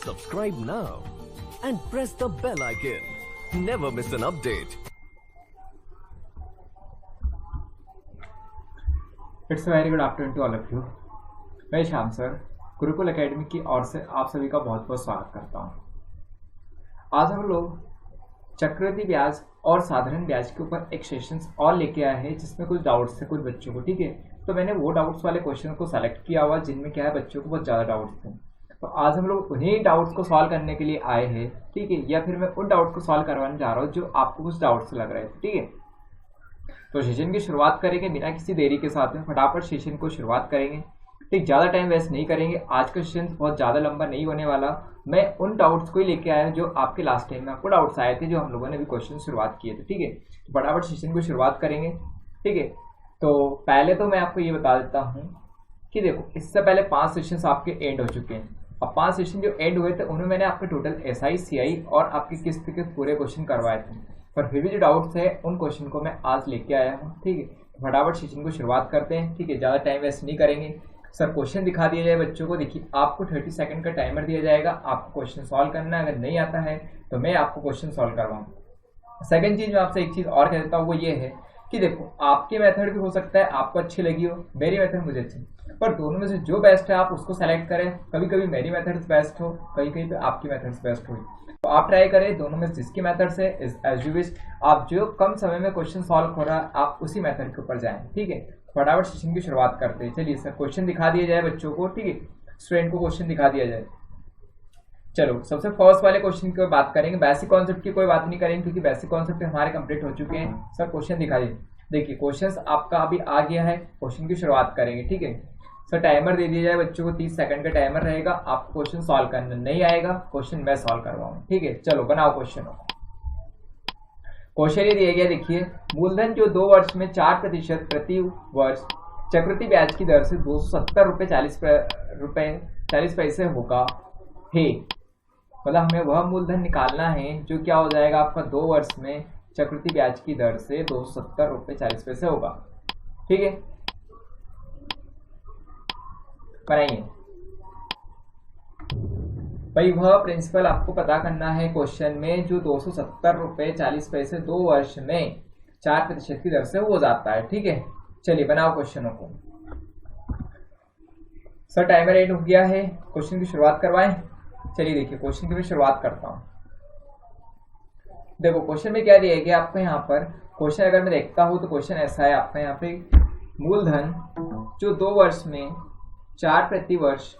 Subscribe now and press the bell icon. Never miss an update. It's very good afternoon to all of you. मैं Shyam sir Gurukul academy की ओर से आप सभी का बहुत बहुत स्वागत करता हूँ। आज हम लोग चक्रवृद्धि ब्याज और साधारण ब्याज के ऊपर एक सेशन और लेके आए हैं जिसमें कुछ डाउट्स थे कुछ बच्चों को। ठीक है, तो मैंने वो डाउट्स वाले क्वेश्चन को सेलेक्ट किया हुआ जिनमें क्या है बच्चों को बहुत ज़्यादा डाउट्स थे। तो आज हम लोग उन्हीं डाउट्स को सॉल्व करने के लिए आए हैं। ठीक है, या फिर मैं उन डाउट्स को सॉल्व करवाने जा रहा हूँ जो आपको कुछ डाउट्स लग रहे थे। ठीक है, तो सेशन की शुरुआत करेंगे बिना किसी देरी के साथ में, फटाफट सेशन को शुरुआत करेंगे। ठीक, ज़्यादा टाइम वेस्ट नहीं करेंगे। आज का सेशन बहुत ज़्यादा लंबा नहीं होने वाला। मैं उन डाउट्स को ही लेके आया जो आपके लास्ट टाइम में आपको डाउट्स आए थे, जो हम लोगों ने भी क्वेश्चन शुरुआत किए थे। ठीक है, तो फटाफट सेशन को शुरुआत करेंगे। ठीक है, तो पहले तो मैं आपको ये बता देता हूँ कि देखो, इससे पहले 5 सेशन आपके एंड हो चुके हैं। अब 5 सेशन जो एंड हुए थे उनमें मैंने आपके टोटल SI CI और आपकी किस्त के पूरे क्वेश्चन करवाए थे, पर फिर भी जो डाउट्स है उन क्वेश्चन को मैं आज लेके आया हूँ। ठीक है, फटाफट सेशन को शुरुआत करते हैं। ठीक है, ज़्यादा टाइम वेस्ट नहीं करेंगे। सर क्वेश्चन दिखा दिया जाए बच्चों को। देखिए, आपको 30 सेकंड का टाइमर दिया जाएगा, आपको क्वेश्चन सॉल्व करना है। अगर नहीं आता है तो मैं आपको क्वेश्चन सॉल्व करवाऊँ। सेकंड चीज़ मैं आपसे एक चीज़ और कह देता हूँ, वो ये है कि देखो, आपकी मेथड भी हो सकता है आपको अच्छी लगी हो, मेरी मेथड मुझे अच्छी, पर दोनों में से जो बेस्ट है आप उसको सेलेक्ट करें। कभी कभी मेरी मेथड्स बेस्ट हो, कहीं कहीं पे आपकी मेथड्स बेस्ट हो, तो आप ट्राई करें दोनों में जिसकी मेथड से एज यू विश। आप जो कम समय में क्वेश्चन सॉल्व हो रहा है आप उसी मेथड के ऊपर जाएं। ठीक है, फटाफट सेशन की शुरुआत करते हैं। चलिए सर, क्वेश्चन दिखा दिया जाए बच्चों को। ठीक है, स्टूडेंट को क्वेश्चन दिखा दिया जाए। चलो, सबसे फर्स्ट वाले क्वेश्चन की बात करेंगे। बेसिक कॉन्सेप्ट की कोई बात नहीं करेंगे क्योंकि बेसिक कॉन्सेप्ट हमारे कंप्लीट हो चुके हैं। सर क्वेश्चन दिखाइए। देखिए, क्वेश्चन आपका अभी आ गया है, क्वेश्चन की शुरुआत करेंगे। ठीक है सर, टाइमर दे दिया जाए बच्चों को, 30 सेकंड का टाइमर रहेगा। आप क्वेश्चन सॉल्व करना नहीं आएगा, क्वेश्चन मैं सॉल्व करवाऊँ। ठीक है, चलो बनाओ क्वेश्चन। क्वेश्चन ये दिया गया, देखिए, मूलधन जो 2 वर्ष में 4% प्रति वर्ष चक्रवृद्धि ब्याज की दर से 270 रुपये 40 पैसे होगा है। मतलब हमें वह मूलधन निकालना है जो क्या हो जाएगा आपका 2 वर्ष में चक्रवृद्धि ब्याज की दर से 270 रुपये 40 पैसे होगा। ठीक है, कराइए भाई। वह प्रिंसिपल आपको पता करना है क्वेश्चन में जो 270 रुपये 40 पैसे 2 वर्ष में 4% की दर से हो जाता है। ठीक है, चलिए बनाओ क्वेश्चनों को। सर टाइमर एंड हो गया है, क्वेश्चन की शुरुआत करवाएं। चलिए देखिए, क्वेश्चन की मैं शुरुआत करता हूं। देखो, क्वेश्चन में क्या दिया गया आपको यहाँ पर। क्वेश्चन अगर मैं देखता हूं तो क्वेश्चन ऐसा है आपका यहाँ पे, मूलधन जो 2 वर्ष में 4 प्रति वर्ष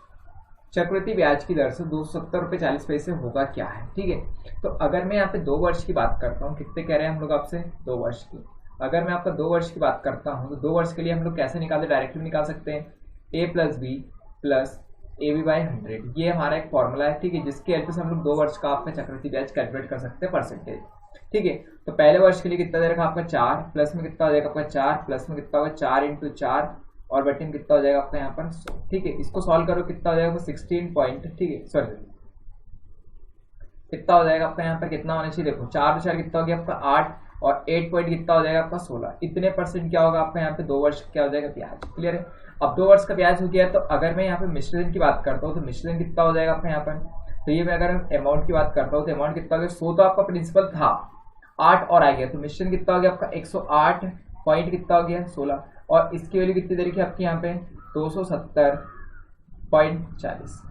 चक्रवृद्धि ब्याज की दर से 270 रुपये 40 पैसे होगा क्या है। ठीक है, तो अगर मैं यहाँ पे 2 वर्ष की बात करता हूँ, कितने कह रहे हैं हम लोग आपसे, 2 वर्ष की। अगर मैं आपका 2 वर्ष की बात करता हूँ तो 2 वर्ष के लिए हम लोग कैसे निकालते, डायरेक्टली निकाल सकते हैं A + B + AB/100। ये हमारा एक फॉर्मूला है। ठीक है, जिसकी हेल्प से हम लोग 2 वर्ष का आपका चक्रवृद्धि ब्याज कैलकुलेट कर सकते हैं परसेंटेज। ठीक है, तो पहले वर्ष के लिए कितना दे रखा आपका 4, प्लस में कितना हो जाएगा आपका 4, प्लस में कितना होगा 4 × 4 और बटे में कितना हो जाएगा आपका यहाँ पर 100। ठीक है, इसको सॉल्व करो, कितना हो जाएगा 16 पॉइंट। ठीक है, सॉरी कितना हो जाएगा आपका यहाँ पर, कितना होना चाहिए, देखो 4 × 4 कितना हो गया आपका 8 और 8 पॉइंट कितना हो जाएगा आपका 16। इतने परसेंट क्या होगा आपका यहाँ पे 2 वर्ष क्या हो जाएगा ब्याज। क्लियर है। अब 2 वर्ष का ब्याज हो गया, तो अगर मैं यहाँ पे मिश्रण की बात करता हूँ तो मिश्रण कितना हो जाएगा आपका यहाँ पर। तो ये मैं अगर अमाउंट की बात करता हूँ तो अमाउंट कितना हो गया, 100 तो आपका प्रिंसिपल था, 8 और आ गया, तो मिश्रण कितना हो गया आपका 108 पॉइंट कितना हो गया 16, और इसकी वैल्यू कितनी दे रखी है आपकी यहाँ पे 270.40।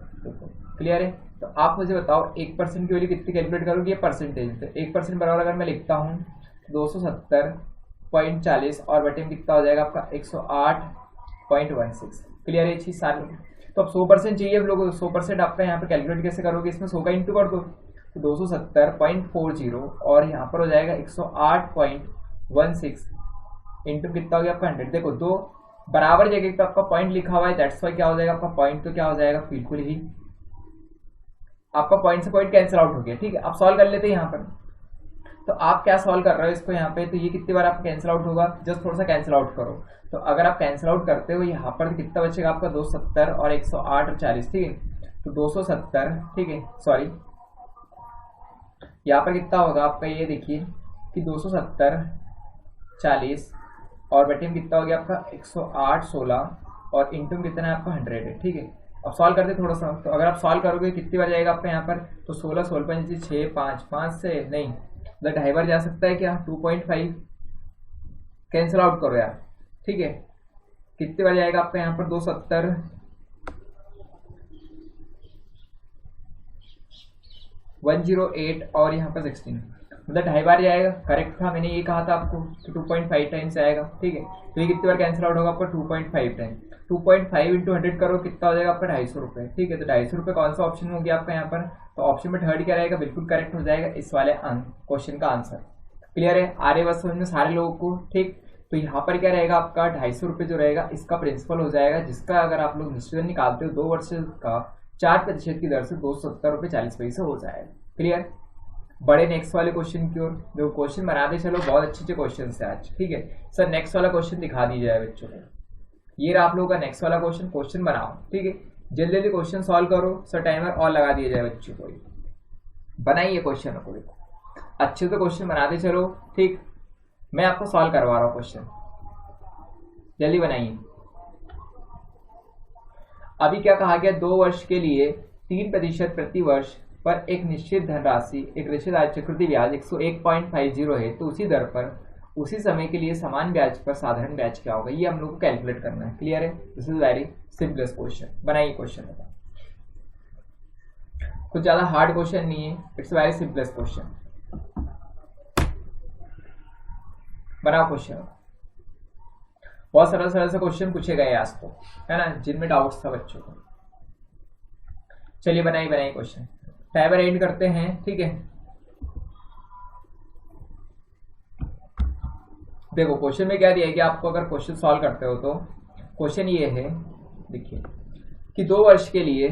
क्लियर है। तो आप मुझे बताओ 1% की वैल्यू कितनी कैलकुलेट करोगे, ये परसेंटेज। तो 1% बराबर अगर मैं लिखता हूँ 270.40 और बटे में कितना हो जाएगा आपका 108.16। क्लियर है चीज सारी। तो अब 100% चाहिए हम लोगों को, 100% आपका यहाँ पे कैलकुलेट कैसे करोगे, इसमें 100 का इंटू कर दो, तो 270.40 और यहाँ पर हो जाएगा 108.16 इंटू कितना हो गया आपका 100। देखो, 2 बराबर जगह पे आपका पॉइंट लिखा हुआ है, दैट्स वाई क्या हो जाएगा आपका पॉइंट, तो क्या हो जाएगा बिल्कुल ही आपका पॉइंट से पॉइंट कैंसिल आउट हो गया। ठीक है, आप सॉल्व कर लेते हैं यहाँ पर। तो आप क्या सॉल्व कर रहे हो इसको यहाँ पे, तो ये कितनी बार आपका कैंसिल आउट होगा, जस्ट थोड़ा सा कैंसिल आउट करो। तो अगर आप कैंसिल आउट करते हो यहाँ पर कितना बचेगा आपका 270 और 108 और 40। ठीक है, तो 270, ठीक है सॉरी, यहाँ पर कितना होगा आपका, ये देखिए कि 270 40 और बटे में कितना हो गया आपका 108 16 और इंटू में कितना है आपका 100 है। ठीक है, अब सॉल्व करते थोड़ा सा, तो अगर आप सॉल्व करोगे कितनी बार जाएगा आपका यहाँ पर, तो 16 16 5 6 5 5 से नहीं मतलब 2.5 बार जा सकता है क्या, 2.5 कैंसिल आउट करो यार, ठीक है। कितनी बार जाएगा आपका यहाँ पर, 270 108 और यहाँ पर 16 मतलब 2.5 बार जाएगा, करेक्ट था, मैंने ये कहा था आपको कि 2.5 टाइम्स आएगा, ठीक है। तो ये कितनी बार कैंसिल आउट होगा आपका, 2.5 टाइम, 2.5 इंटू 100 करो कितना हो जाएगा आपका, 250 रुपये, ठीक है। तो 250 रुपये कौन सा ऑप्शन हो गया आपका यहाँ पर, तो ऑप्शन में थर्ड क्या रहेगा, बिल्कुल करेक्ट हो जाएगा इस वाले क्वेश्चन का आंसर। क्लियर है, आ रही बात समझ में सारे लोगों को, ठीक। तो यहाँ पर क्या रहेगा आपका 250 रुपये जो रहेगा इसका प्रिंसिपल हो जाएगा, जिसका अगर आप लोग निश्चित निकालते हो 2 वर्ष का 4% की दर से 270 रुपये 40 पैसे हो जाएगा। क्लियर, बड़े नेक्स्ट वाले क्वेश्चन की ओर, जो क्वेश्चन बनाते चलो, बहुत अच्छे अच्छे क्वेश्चन है आज, ठीक है। सर नेक्स्ट वाला क्वेश्चन दिखा दीजिए बच्चों को, ये रहा आप लोगों का नेक्स्ट वाला क्वेश्चन, क्वेश्चन बनाओ, ठीक है। जल्दी जल्दी क्वेश्चन सॉल्व करो, सर टाइमर और लगा दिया जाए बच्चों को, बनाइए क्वेश्चन को, देखो अच्छे से क्वेश्चन बनाते चलो, ठीक। मैं आपको सॉल्व करवा रहा हूँ क्वेश्चन, जल्दी बनाइए। अभी क्या कहा गया, 2 वर्ष के लिए 3% प्रति वर्ष पर एक निश्चित धनराशि, एक निश्चित चक्रवृद्धि ब्याज 101.50 है, तो उसी दर पर उसी समय के लिए समान ब्याज पर साधारण ब्याज क्या होगा, ये हम लोग को कैलकुलेट करना है। क्लियर है, this is very simplest question, बनाइए क्वेश्चन, कुछ ज्यादा हार्ड क्वेश्चन नहीं है, इट्स वेरी सिंपलेस्ट क्वेश्चन, बनाओ क्वेश्चन। बहुत सरल सरल से क्वेश्चन पूछे गए आज तो, है ना, जिनमें डाउट्स था बच्चों को। चलिए बनाइए बनाइए क्वेश्चन, टाइमर एंड करते हैं, ठीक है। देखो क्वेश्चन में क्या दिया है कि आपको अगर क्वेश्चन सॉल्व करते हो तो क्वेश्चन ये है, देखिए कि 2 वर्ष के लिए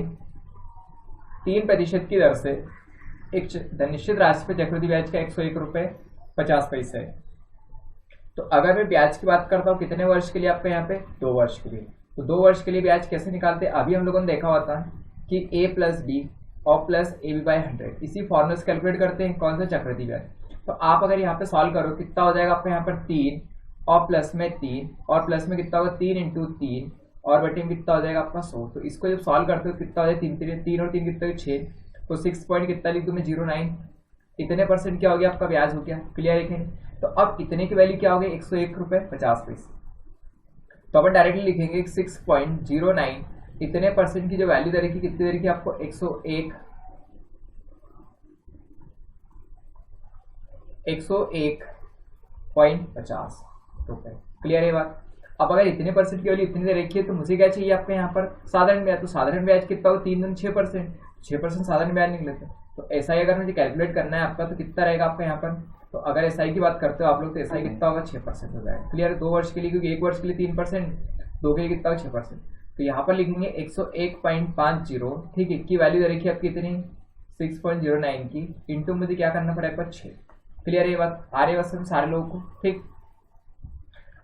3% की दर से एक निश्चित राशि पर चक्रवृद्धि ब्याज का 101 रुपये 50 पैसे है। तो अगर मैं ब्याज की बात करता हूँ कितने वर्ष के लिए आपका यहाँ पे, 2 वर्ष के लिए, तो 2 वर्ष के लिए ब्याज कैसे निकालते हैं, अभी हम लोगों ने देखा हुआ था कि a प्लस बी और प्लस ए बी बाई 100, इसी फॉर्मूले से कैलकुलेट करते हैं कौन सा, चक्रवृद्धि ब्याज। तो आप अगर यहाँ पे सॉल्व करो कितना हो जाएगा आपका यहाँ पर 3 और प्लस में 3 और प्लस में कितना होगा 3 इंटू 3 और बटे में कितना हो जाएगा आपका 100। तो इसको जब सॉल्व करते हो कितना हो जाएगा, 3 और 3 कितना हो 6, तो 6 पॉइंट कितना लिख दूँ मैं 09, इतने परसेंट क्या हो गया आपका ब्याज हो गया। क्लियर है कि, तो अब इतने की वैल्यू क्या हो गई, 101 रुपये 50 पैसे। तो अपन डायरेक्टली लिखेंगे 6.09, इतने परसेंट की जो वैल्यू दे रखी कितनी दे रखी आपको, 101.50 रुपए। क्लियर है बात। अब अगर इतने परसेंट की वैल्यू इतनी दे रखी है तो मुझे क्या चाहिए आपके यहाँ पर, साधारण ब्याज। तो साधारण ब्याज कितना हो, 3 दिन 6%, 6% साधारण ब्याज निकले थे। तो एसआई अगर मुझे कैलकुलेट करना है आपका तो कितना रहेगा आपका यहाँ पर, तो अगर एसआई की बात करते हो आप लोग तो एसआई कितना होगा, 6% हो जाएगा। क्लियर, 2 वर्ष के लिए, क्योंकि 1 वर्ष के लिए 3%, 2 के लिए कितना होगा 6%। तो यहाँ पर लिखेंगे 101.50, ठीक है, की वैल्यू दे रखी है आपकी इतनी 6.09 की, इंटू मुझे क्या करना पड़ेगा 6। क्लियर है ये बात, आ रही बात समझ सारे लोगों को, ठीक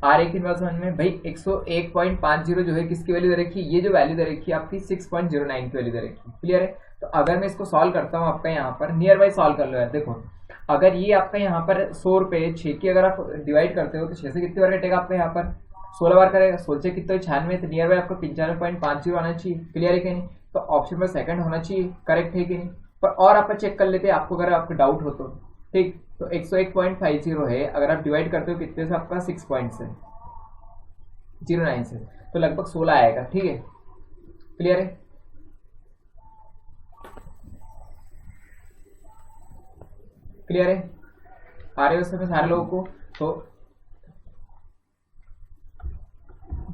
आ रही की बात समझ में भाई। 101.50 जो है किसकी वैल्यू दे रखी है, ये जो वैल्यू दे रखी है आपकी 6.09 की वैल्यू दे रखी है। क्लियर है, तो अगर मैं इसको सॉल्व करता हूँ आपका यहाँ पर, नियर बाई सॉल्व कर लो यार। देखो अगर ये आपका यहाँ पर 100 रुपये 6 की अगर आप डिवाइड करते हो तो 6 से कितनी बार कटेगा आपका यहाँ पर, 16 बार करेगा। 16 से कितना 96, तो नियर बाई आपको 95.50 आना चाहिए। क्लियर है कि नहीं, तो ऑप्शन में सेकंड होना चाहिए, करेक्ट है कि नहीं। पर और आप चेक कर लेते हैं आपको अगर आपको डाउट हो तो, ठीक। तो 101.50 है, अगर आप डिवाइड करते हो कितने से आपका 6.09 से, तो लगभग 16 आएगा, ठीक है। क्लियर है, क्लियर है, आ रहे हो उसमें सारे लोगों को, तो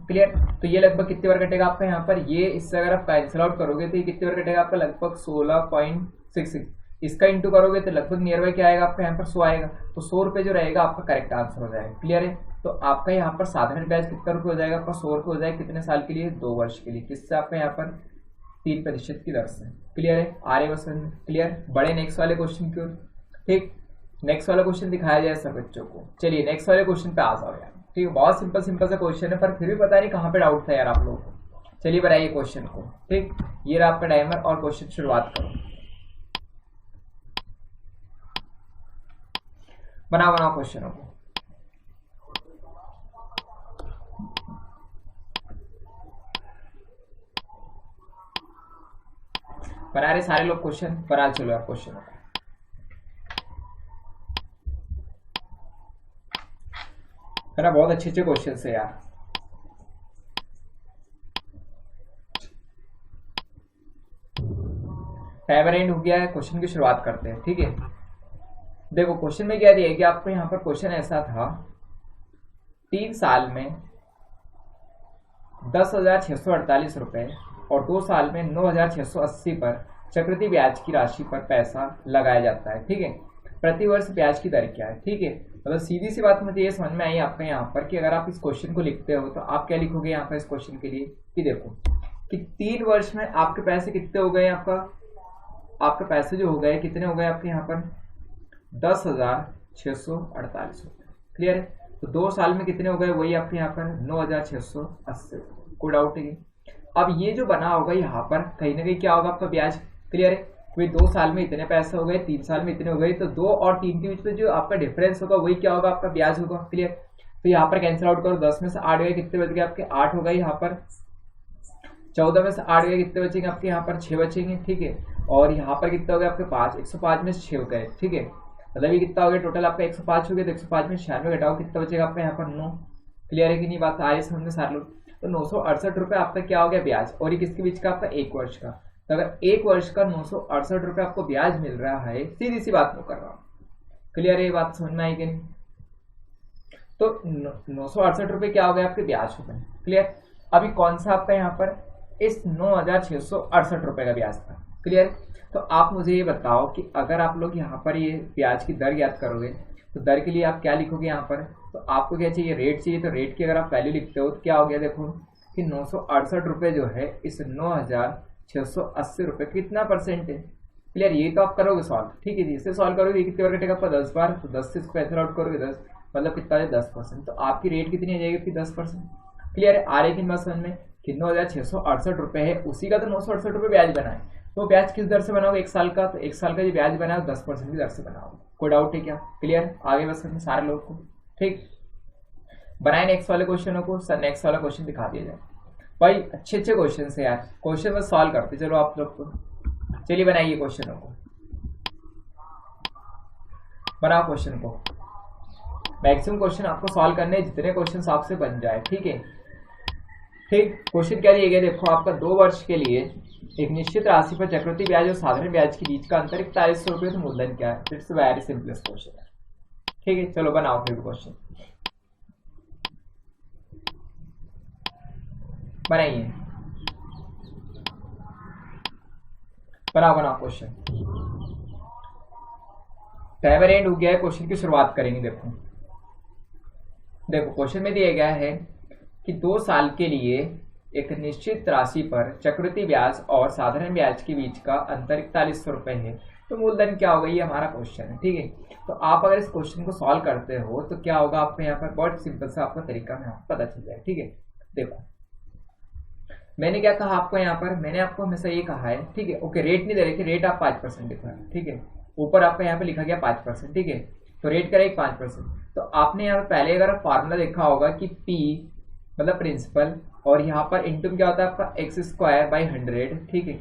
क्लियर। तो ये लगभग कितनी बार कटेगा आपका यहाँ पर, ये इससे अगर आप कैंसिल आउट करोगे तो ये कितनी बार कटेगा आपका, लगभग 16.66। इसका इंटू करोगे तो लगभग नियर बाई क्या आएगा आपका यहाँ पर 100 आएगा। तो 100 रुपये जो रहेगा आपका करेक्ट आंसर हो जाएगा। क्लियर है, तो आपका यहाँ पर साधारण ब्याज कितना रुपये हो जाएगा आपका, 100 रुपये हो जाएगा। कितने साल के लिए, 2 वर्ष के लिए, किससे आपका यहाँ पर 3% की दर से। क्लियर है, आ रहे बस क्लियर। बड़े नेक्स्ट वाले क्वेश्चन की ओर, ठीक। नेक्स्ट वाला क्वेश्चन दिखाया जाए सब बच्चों को। चलिए नेक्स्ट वाले क्वेश्चन पे आ जाओ यार, ठीक है। बहुत सिंपल सिंपल सा क्वेश्चन है, पर फिर भी पता नहीं कहाँ पे डाउट था यार आप लोगों को। चलिए बनाइए क्वेश्चन को, ठीक। ये रहा आपका टाइमर और क्वेश्चन शुरुआत करो, बनाओ क्वेश्चनों को। बना रहे सारे लोग क्वेश्चन? बना चलो यार क्वेश्चन। है ना, बहुत अच्छे अच्छे क्वेश्चन है यार। टाइमर एंड हो गया है, क्वेश्चन की शुरुआत करते हैं। ठीक है, देखो क्वेश्चन में क्या दिया कि आपको यहाँ पर क्वेश्चन ऐसा था, 3 साल में 10,648 रुपए और 2 साल में 9,680 पर चक्रवृद्धि ब्याज की राशि पर पैसा लगाया जाता है। ठीक है, प्रति वर्ष ब्याज की दर क्या है? ठीक है, मतलब सीधी सी बात मुझे ये समझ में आई आपका यहाँ पर कि अगर आप इस क्वेश्चन को लिखते हो तो आप क्या लिखोगे यहाँ पर इस क्वेश्चन के लिए कि देखो कि 3 वर्ष में आपके पैसे कितने हो गए, आपके पैसे जो हो गए कितने हो गए आपके यहाँ पर 10,648 रुपये। क्लियर है? तो 2 साल में कितने हो गए, वही आपके यहाँ पर 9,680। कोई डाउट नहीं। अब ये जो बना होगा यहाँ पर कहीं ना कहीं क्या होगा आपका ब्याज। क्लियर है? कोई 2 साल में इतने पैसे हो गए, 3 साल में इतने हो गए, तो 2 और 3 के बीच में जो आपका डिफरेंस होगा वही क्या होगा आपका ब्याज होगा। क्लियर? तो यहाँ पर कैंसिल आउट करो, 10 में से 8 गए, कितने बच गए आपके 8 हो गए यहाँ पर, 14 में से 8 गए, कितने बचेंगे आपके यहाँ पर 6 बचेंगे। ठीक है, और यहाँ पर कितना हो गया आपके 5, 105 में से 6 हो गए। ठीक है, मतलब ये कितना हो गया टोटल आपका 105 हो गया, तो 105 में 96 घटाओ, कितना बचेगा आपका यहाँ पर 9। क्लियर है कि नहीं बात? आए समझ में सारे लोग? तो 968 रुपये आपका क्या हो गया ब्याज, और ये किसके बीच का आपका 1 वर्ष का। तो अगर 1 वर्ष का 968 रुपये आपको ब्याज मिल रहा है, सीधी सी बात मैं कर रहा हूँ। क्लियर है? ये बात समझ में आई कि नहीं? तो 968 रुपये क्या हो गया आपके ब्याज हो गए। क्लियर? अभी कौन सा आपका यहाँ पर इस 9,668 रुपये का ब्याज था। क्लियर? तो आप मुझे ये बताओ कि अगर आप लोग यहाँ पर ये ब्याज की दर याद करोगे तो दर के लिए आप क्या लिखोगे यहाँ पर, तो आपको क्या चाहिए, रेट चाहिए। तो रेट की अगर आप वैल्यू लिखते हो तो क्या हो गया, देखो कि 968 रुपये जो है इस 9,680 रुपये कितना परसेंट है। क्लियर? ये तो आप करोगे सॉल्व। ठीक है जी, इससे सॉल्व करोगे कितने बार कटेगा आपका 10 बार, तो 10 से इसको कैंसिल आउट करोगे 10, मतलब कितना है 10%। तो आपकी रेट कितनी आ जाएगी आपकी 10%। क्लियर है? आ रही है समझ में कि 9,668 रुपये है, उसी का तो 968 रुपये ब्याज बना है। तो ब्याज किस दर से बनाओगे, 1 साल का, तो 1 साल का जो ब्याज बना है 10% की दर से बनाओगे। कोई डाउट है क्या? क्लियर? आगे बस में सारे लोग को। ठीक, बनाए नेक्स्ट वाले क्वेश्चनों को। सर नेक्स्ट वाला क्वेश्चन दिखा दिया जाए भाई, अच्छे अच्छे क्वेश्चन है यार, क्वेश्चन बस सॉल्व करते चलो आप लोग को। चलिए बनाइए क्वेश्चनों को, बनाओ क्वेश्चन को। मैक्सिमम क्वेश्चन आपको सॉल्व करने, जितने क्वेश्चन आपसे बन जाए। ठीक है? ठीक, क्वेश्चन क्या दिया गया, देखो आपका 2 वर्ष के लिए एक निश्चित राशि पर चक्रवृद्धि ब्याज और साधारण ब्याज के बीच का अंतर 4100 रुपये, तो मूलधन क्या है। इट्स वेरी सिंपलेस्ट क्वेश्चन है। ठीक है, चलो बनाओ फिर क्वेश्चन, बनाइए, बनाओ क्वेश्चन। टाइमर एंड हो गया है, क्वेश्चन की शुरुआत करेंगे। देखो क्वेश्चन में दिया गया है कि 2 साल के लिए एक निश्चित राशि पर चक्रवृद्धि ब्याज और साधारण ब्याज के बीच का अंतर 4100 रुपये है, तो मूलधन क्या होगा, ये हमारा क्वेश्चन है। ठीक है, तो आप अगर इस क्वेश्चन को सॉल्व करते हो तो क्या होगा आपको यहाँ पर, बहुत सिंपल सा आपको तरीका में आपको पता चल जाए। ठीक है, देखो मैंने क्या कहा आपको यहाँ पर, मैंने आपको हमेशा ये कहा है। ठीक है, ओके, रेट नहीं दे रहे थे, रेट आप 5% लिखा है। ठीक है, ऊपर आपका यहाँ पे लिखा गया 5%। ठीक है, तो रेट करेगा 5%। तो आपने यहाँ पर पहले अगर फॉर्मूला देखा होगा कि P मतलब प्रिंसिपल, और यहाँ पर इंटू क्या होता है आपका x²/100। ठीक है,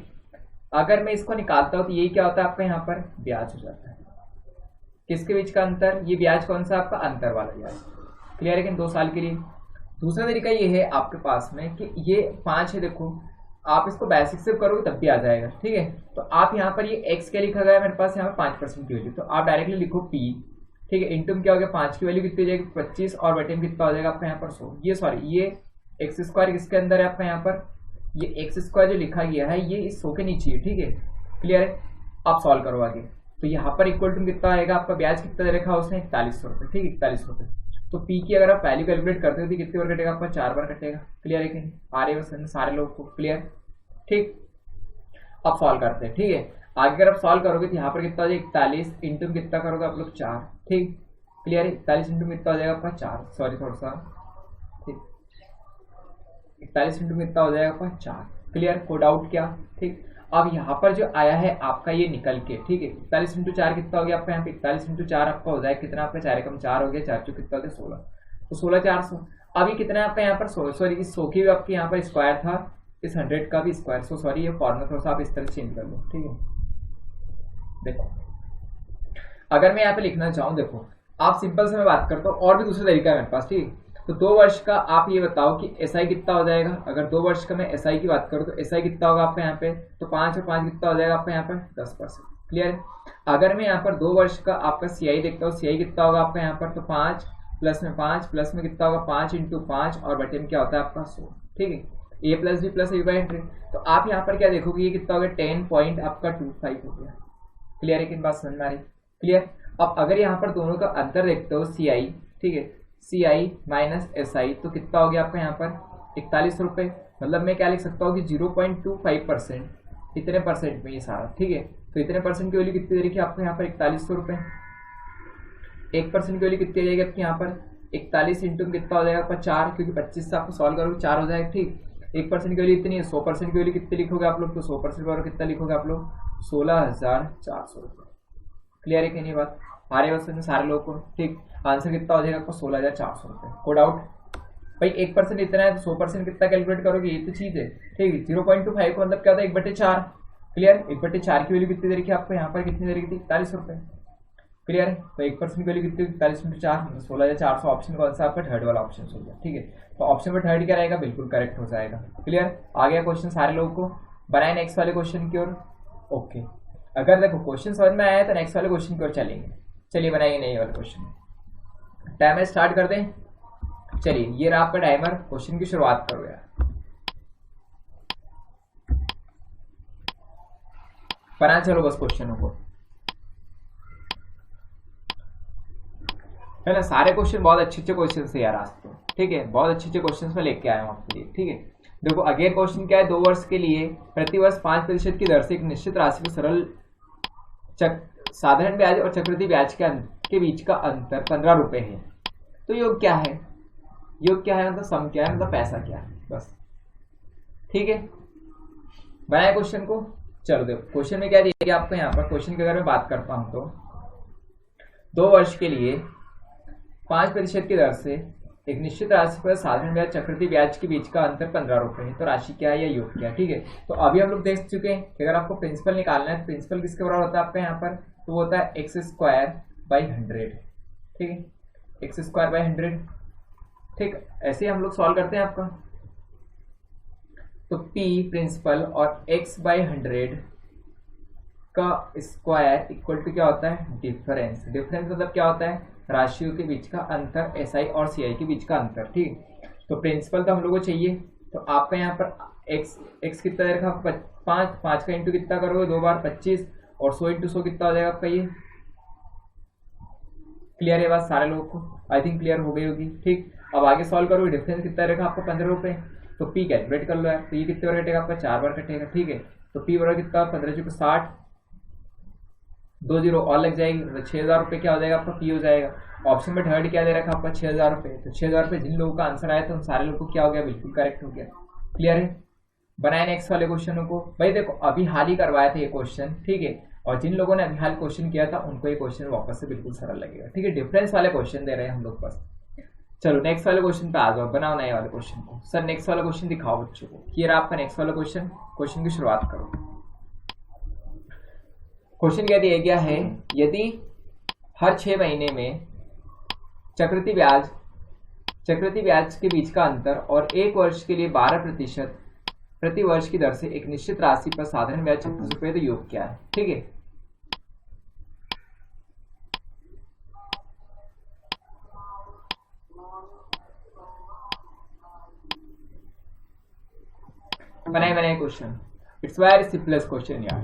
अगर मैं इसको निकालता हूँ तो ये क्या होता है आपका यहाँ पर ब्याज हो जाता है। किसके बीच का अंतर, ये ब्याज कौन सा आपका अंतर वाला ब्याज। क्लियर है कि 2 साल के लिए। दूसरा तरीका ये है आपके पास में कि ये 5 है, देखो आप इसको बेसिक से करोगे तब भी आ जाएगा। ठीक है, तो आप यहाँ पर ये x क्या लिखा गया है मेरे पास यहाँ पर 5% की वैल्यू, तो आप डायरेक्टली लिखो P। ठीक है, इंटू क्या हो गया, 5 की वैल्यू कितनी हो जाएगी 25, और बटे में कितना हो जाएगा आपका यहाँ पर 100। ये सॉरी, ये x² किसके अंदर है आपका यहाँ पर, ये x² जो लिखा गया है ये इस 100 के नीचे है। ठीक है, क्लियर है? आप सॉल्व करो आगे, तो यहाँ पर इक्वल टू कितना आएगा आपका, ब्याज कितना दे रखा है उसने 4100 रुपये। ठीक है, 4100 रुपये। तो P की अगर आप वैल्यू कैलकुलेट करते हो तो कितनी बार कटेगा आपका, 4 बार कटेगा। क्लियर है कि नहीं? आ रही है सारे लोग को? क्लियर? ठीक, अब सॉल्व करते हैं। ठीक है, आगे अगर आप सॉल्व करोगे तो यहाँ पर कितना हो जाएगा 41 इंटू कितना करोगे आप लोग 4। ठीक, क्लियर है? 41 इंटू कितना हो जाएगा आपका 4, सॉरी थोड़ा सा, ठीक, 41 इंटू कितना हो जाएगा आपका 4। क्लियर? को डाउट क्या? ठीक, अब यहाँ पर जो आया है आपका ये निकल के, ठीक है, 41 इंटू 4 कितना हो गया आपका यहाँ पे, 41 इंटू 4 आपका हो जाएगा कितना आपका, 4 कम 4 हो गया, 4 चौ कितना हो गया 16, तो 16 400। अभी कितना है आपका यहाँ पर 100, सॉरी इस 100 की भी आपके यहाँ पर स्क्वायर था, इस 100 का भी स्क्वायर। सो सॉरी, ये फॉर्मूला थोड़ा सा आप इस तरह चेंज कर लो, ठीक है। देखो अगर मैं यहाँ पे लिखना चाहूँ, देखो आप सिंपल से मैं बात करता हूँ, और भी दूसरा तरीका है मेरे पास, ठीक है। तो 2 वर्ष का आप ये बताओ कि एसआई कितना हो जाएगा। अगर 2 वर्ष का मैं एसआई की बात करूँ तो एसआई कितना होगा आपका यहाँ पे, तो 5 और 5 कितना हो जाएगा आपका यहाँ पर 10%। क्लियर है। अगर मैं यहाँ पर 2 वर्ष का आपका सीआई देखता हूँ, सीआई कितना होगा आपका यहाँ पर, तो 5 प्लस में 5 प्लस में कितना होगा 5 इंटू 5 और बटे में क्या होता है आपका 100, ठीक है। A plus B plus A by 100। तो आप यहाँ पर क्या देखोगे, ये कितना हो गया 10 पॉइंट आपका 25 हो गया। क्लियर है कि बात समझ में आ रही। क्लियर। अब अगर यहाँ पर दोनों का अंतर देखते हो सी आई, ठीक है, सी आई माइनस एस आई, तो कितना हो गया आपका यहाँ पर 41 रुपये। मतलब मैं क्या लिख सकता हूँ कि 0.25% इतने परसेंट में ये सारा, ठीक है। तो इतने परसेंट की वैल्यू कितनी दे रखी है आपको यहाँ पर 4100 रुपये। 1% की वैल्यू कितनी आ जाएगी आपकी यहाँ पर 41 इंटू कितना हो जाएगा आपका 4, क्योंकि 25 से आपको सॉल्व करोगे 4 हो जाएगा, ठीक। 1% की वैल्यू इतनी है, 100% की वैल्यू कितनी लिखोगे आप लोग, तो 100% और कितना लिखोगे आप लोग 16,400 रुपये। क्लियर है कि नहीं बात, सारे क्वेश्चन सारे लोगों को, ठीक। आंसर कितना हो जाएगा आपको 16,400 रुपये। को डाउट भाई, 1% इतना है तो 100% कितना कैलकुलेट करोगे, ये तो चीज है, ठीक है। 0.25 का मतलब क्या होता है 1/4। क्लियर। 1/4 की वैल्यू कितनी दे रखी है आपको यहाँ पर, कितनी दे रखी थी 41 रुपये। क्लियर है। तो 1% की वैल्यू कितनी 41 इंटू 4 16,400। ऑप्शन कौन सा आपका थर्ड वाला ऑप्शन हो गया, ठीक है। तो ऑप्शन में थर्ड क्या रहेगा, बिल्कुल करेक्ट हो जाएगा। क्लियर। आ गया क्वेश्चन सारे लोगों को। बनाए नेक्स्ट वाले क्वेश्चन की ओर। ओके, अगर देखो क्वेश्चन समझ में आया तो नेक्स्ट वाले क्वेश्चन की ओर चलेंगे। चलिए बनाएंगे नए वाले क्वेश्चन। टाइमर स्टार्ट कर दें। चलिए ये रहा आपका टाइमर, क्वेश्चन की शुरुआत करो यार। बना चलो बस क्वेश्चनों को, है ना। सारे क्वेश्चन बहुत अच्छे अच्छे क्वेश्चन है यार आज तो, ठीक है। बहुत अच्छे अच्छे क्वेश्चन में लेके आया हूँ आपके लिए, ठीक है। देखो अगेन क्वेश्चन क्या है, 2 वर्ष के लिए प्रतिवर्ष 5% की दर से एक निश्चित राशि को सरल साधारण ब्याज और चक्रवृद्धि ब्याज के बीच का अंतर 15 रुपए है। तो योग क्या है, योग क्या है मतलब सम क्या है, मतलब पैसा क्या है, बस, ठीक है। बनाए क्वेश्चन को। चलो देखो क्वेश्चन में क्या दिया गया आपको यहाँ पर। क्वेश्चन की अगर मैं बात करता हूँ तो 2 वर्ष के लिए 5% की दर से एक निश्चित राशि पर साधारण ब्याज चक्रवृद्धि ब्याज के बीच का अंतर 15 रुपए है। तो राशि क्या है या योग क्या है, ठीक है। तो अभी हम लोग देख चुके हैं कि अगर आपको प्रिंसिपल निकालना है तो प्रिंसिपल किसके बराबर होता है आपका यहाँ पर, तो वो होता है x²/100, ठीक है। x²/100, ठीक। ऐसे हम लोग सॉल्व करते हैं आपका। तो p प्रिंसिपल और x/100 का स्क्वायर इक्वल टू क्या होता है, डिफरेंस। डिफरेंस मतलब क्या होता है, राशियों के बीच का अंतर, एसआई और सीआई के बीच का अंतर, ठीक। तो प्रिंसिपल तो हम लोगों को चाहिए। तो आपका यहाँ पर x कितना दे रखा, 5 का इंटू कितना करोगे 2 बार 25 और 100 इंटू 100 कितना हो जाएगा आपका ये। क्लियर है बात सारे लोगों को, आई थिंक क्लियर हो गई होगी, ठीक। अब आगे सॉल्व करोगे, डिफरेंस कितना रखा आपको 15 रुपये। तो p कैलकुलेट कर लो यार। तो ये कितने बार कटेगा आपका 4 बार कटेगा, ठीक है। तो p बराबर कितना 15 × 60, 2 0 और लग जाएगी, तो 6,000 रुपये क्या हो जाएगा आपका p हो जाएगा। ऑप्शन में थर्ड क्या दे रखा आपका 6,000 रुपये। तो 6,000 रुपये जिन लोगों का आंसर आया था उन सारे लोगों को क्या हो गया, बिल्कुल करेक्ट हो गया। क्लियर है। बनाए नेक्स्ट वाले क्वेश्चनों को। भाई देखो अभी हाल ही करवाया था ये क्वेश्चन, ठीक है। और जिन लोगों ने अभी हाल क्वेश्चन किया था उनको ये क्वेश्चन वापस से बिल्कुल सरल लगेगा, ठीक है। डिफरेंस वाले क्वेश्चन दे रहे हैं हम लोग बस। चलो नेक्स्ट वाले क्वेश्चन पे आ जाओ, बनाओ नए वाले क्वेश्चन को। सर नेक्स्ट वाला क्वेश्चन दिखाओ बच्चों को। ये रहा आपका नेक्स्ट वाला क्वेश्चन। क्वेश्चन की शुरुआत करो। क्वेश्चन क्या दिया गया है, यदि हर 6 महीने में चक्रवृद्धि ब्याज के बीच का अंतर और 1 वर्ष के लिए 12% प्रति वर्ष की दर से एक निश्चित राशि पर साधारण ब्याज 36 रुपये, तो योग क्या है, ठीक है। बनाए question. It's very simplest question यार।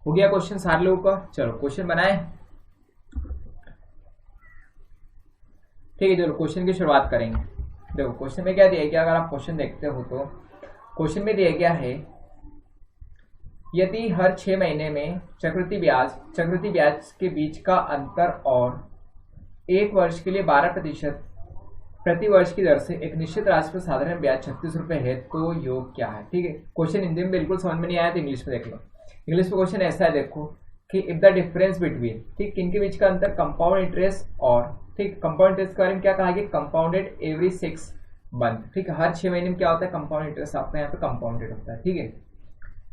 हो गया क्वेश्चन सारे लोगों का। चलो क्वेश्चन बनाए, ठीक है। चलो क्वेश्चन की शुरुआत करेंगे। देखो क्वेश्चन में क्या दिया गया, अगर आप क्वेश्चन देखते हो तो क्वेश्चन में दिया गया है, यदि हर 6 महीने में चक्रवृद्धि ब्याज के बीच का अंतर और 1 वर्ष के लिए 12% प्रति वर्ष की दर से एक निश्चित राशि पर साधारण ब्याज 36 रुपए है तो योग क्या है। ठीक है, क्वेश्चन हिंदी में बिल्कुल समझ में नहीं आया तो इंग्लिश में देख लो। इंग्लिश में क्वेश्चन ऐसा है, देखो कि इफ द डिफरेंस बिटवीन, ठीक, किनके बीच का अंतर, कंपाउंड इंटरेस्ट और, ठीक, कंपाउंड इंटरेस्ट के बारे में क्या कहा गया, कंपाउंडेड एवरी 6 मंथ। ठीक है, हर 6 महीने में क्या होता है, कंपाउंड इंटरेस्ट आपका यहाँ पे कंपाउंडेड होता है। ठीक है,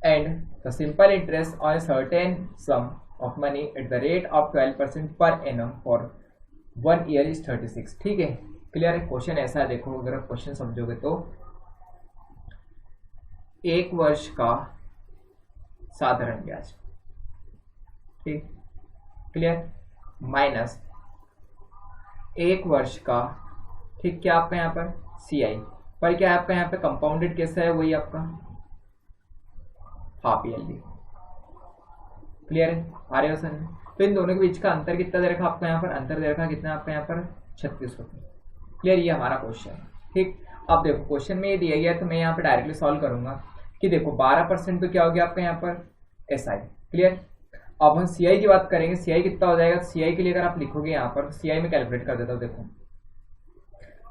and the simple interest on certain some of money at the rate of 12% per annum for 1 year is 36। ठीक है, क्लियर है। क्वेश्चन ऐसा है, देखो अगर आप क्वेश्चन समझोगे तो 1 वर्ष का साधारण ब्याज, ठीक, क्लियर, माइनस 1 वर्ष का, ठीक, क्या आपका यहाँ पर CI पर क्या है आपका यहाँ पे कंपाउंडेड कैसा है, वही आपका हाफ ईयरली। क्लियर है, आ रहे हो सर। तो इन दोनों के बीच का अंतर कितना दे रखा आपका यहाँ पर, अंतर दे रखा कितना आपका यहाँ पर 36 रुपये। क्लियर, ये हमारा क्वेश्चन है। ठीक, अब देखो क्वेश्चन में ये दिया गया है तो मैं यहाँ पे डायरेक्टली सॉल्व करूंगा कि देखो 12% तो क्या हो गया आपका यहाँ पर SI। क्लियर, अब हम CI की बात करेंगे, CI कितना हो जाएगा, CI के लिए अगर आप लिखोगे यहाँ पर, CI में कैलकुलेट कर देता हूँ। देखो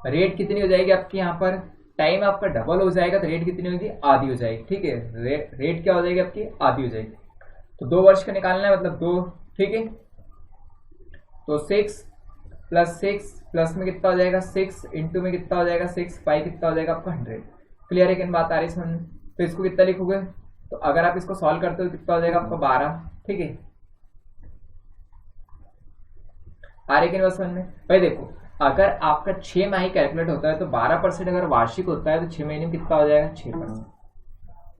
रेट कितनी हो जाएगी आपकी यहाँ पर, टाइम आपका डबल हो जाएगा तो रेट कितनी होगी, आधी हो जाएगी। ठीक है, रेट क्या हो जाएगी आपकी, आधी हो जाएगी। तो 2 वर्ष का निकालना है, मतलब 2, ठीक है, तो 6 + 6 प्लस में कितना हो जाएगा 6 इंटू में कितना हो जाएगा 6, पाई कितना हो जाएगा आपका 100। क्लियर है, कि बात आ रही है समझ। तो इसको कितना लिखोगे, तो अगर आप इसको सॉल्व करते हो कितना हो जाएगा आपका 12। ठीक है, आ रही है कि बात समझ में। भाई देखो अगर आपका 6 माही कैलकुलेट होता है तो 12% अगर वार्षिक होता है तो 6 महीने में कितना हो जाएगा 6%,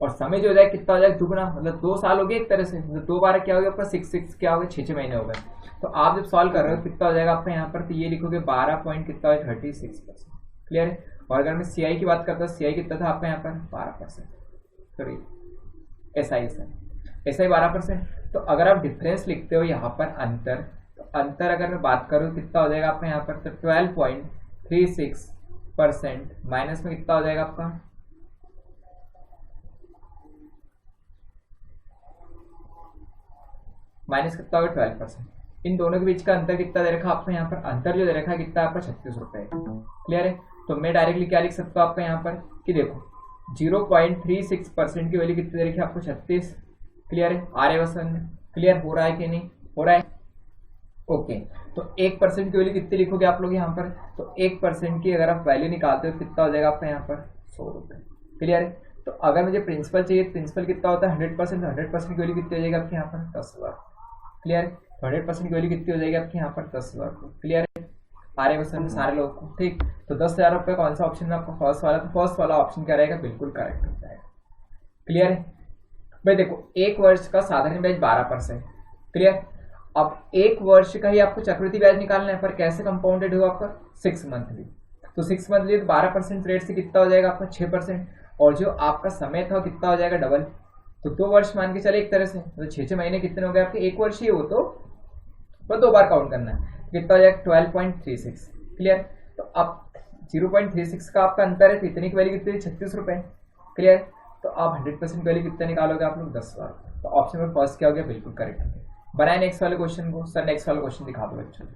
और समय जो हो जाएगा कितना हो जाएगा दुगना, मतलब 2 साल हो गए एक तरह से, मतलब 2 बार क्या हो गया आपका 6 क्या हो गया 6 महीने हो गए। तो आप जब सॉल्व कर रहे हो कितना हो जाएगा आपका यहाँ पर, तो ये लिखोगे 12 पॉइंट कितना है 36%। क्लियर है, और अगर मैं CI की बात करता हूँ, CI कितना था आपका यहाँ पर 12%, सॉरी SI 12%। तो अगर आप डिफरेंस लिखते हो यहाँ पर अंतर, तो अंतर अगर मैं बात करूँ कितना हो जाएगा आपका यहाँ पर, तो 12.36% माइनस में कितना हो जाएगा आपका, माइनस कितना होगा 12%। इन दोनों के बीच का अंतर कितना दे रखा आपको यहाँ पर, अंतर जो दे रखा है कितना आपका 36 रुपए। क्लियर है, तो मैं डायरेक्टली क्या लिख सकता हूँ आपका यहाँ पर कि देखो 0.36% की वैल्यू कितनी दे रखी है आपको 36। क्लियर है, आ रहे वसन, क्लियर हो रहा है कि नहीं हो रहा है, ओके। तो 1% की वैल्यू कितनी लिखोगे आप लोग यहाँ पर, तो 1% की अगर आप वैल्यू निकालते हो कितना हो जाएगा आपका यहाँ पर 100 रुपये। क्लियर है, तो अगर मुझे प्रिंसिपल चाहिए, प्रिंसिपल कितना होता है 100%, तो 100% की वैल्यू कितनी हो जाएगी आपके यहाँ पर 10,000। क्लियर है, तो 100% की वैल्यू कितनी हो जाएगी आपके यहाँ पर 10,000। क्लियर है, आ रहे वसन सारे लोग को, ठीक। तो 10,000 रुपये कौन सा ऑप्शन है आपका, फर्स्ट वाला, तो फर्स्ट वाला ऑप्शन क्या रहेगा, बिल्कुल करेक्ट हो जाएगा। क्लियर है भाई, देखो 1 वर्ष का साधारण ब्याज 12%। क्लियर, अब 1 वर्ष का ही आपको चक्रवृद्धि ब्याज निकालना है, पर कैसे कंपाउंडेड होगा आपका 6 मंथली, तो 6 मंथली तो 12% रेट से कितना हो जाएगा आपका 6%, और जो आपका समय था कितना हो जाएगा डबल, तो 2 वर्ष मान के चले एक तरह से, तो 6 महीने कितने हो गए आपके, 1 वर्ष ही हो तो 2 बार काउंट करना है, कितना हो जाएगा 12.36। क्लियर, तो अब 0.36 का आपका अंतर है, तो इतने की वैल्यू कितनी 36 रुपए। क्लियर, तो आप 100% वैल्यू कितना निकालोगे आप लोग 10,000। तो ऑप्शन में फर्स्ट क्या हो गया, बिल्कुल करेक्ट हो गया। बनाए नेक्स्ट वाले क्वेश्चन को, सर नेक्स्ट वाला क्वेश्चन दिखा दो बच्चों।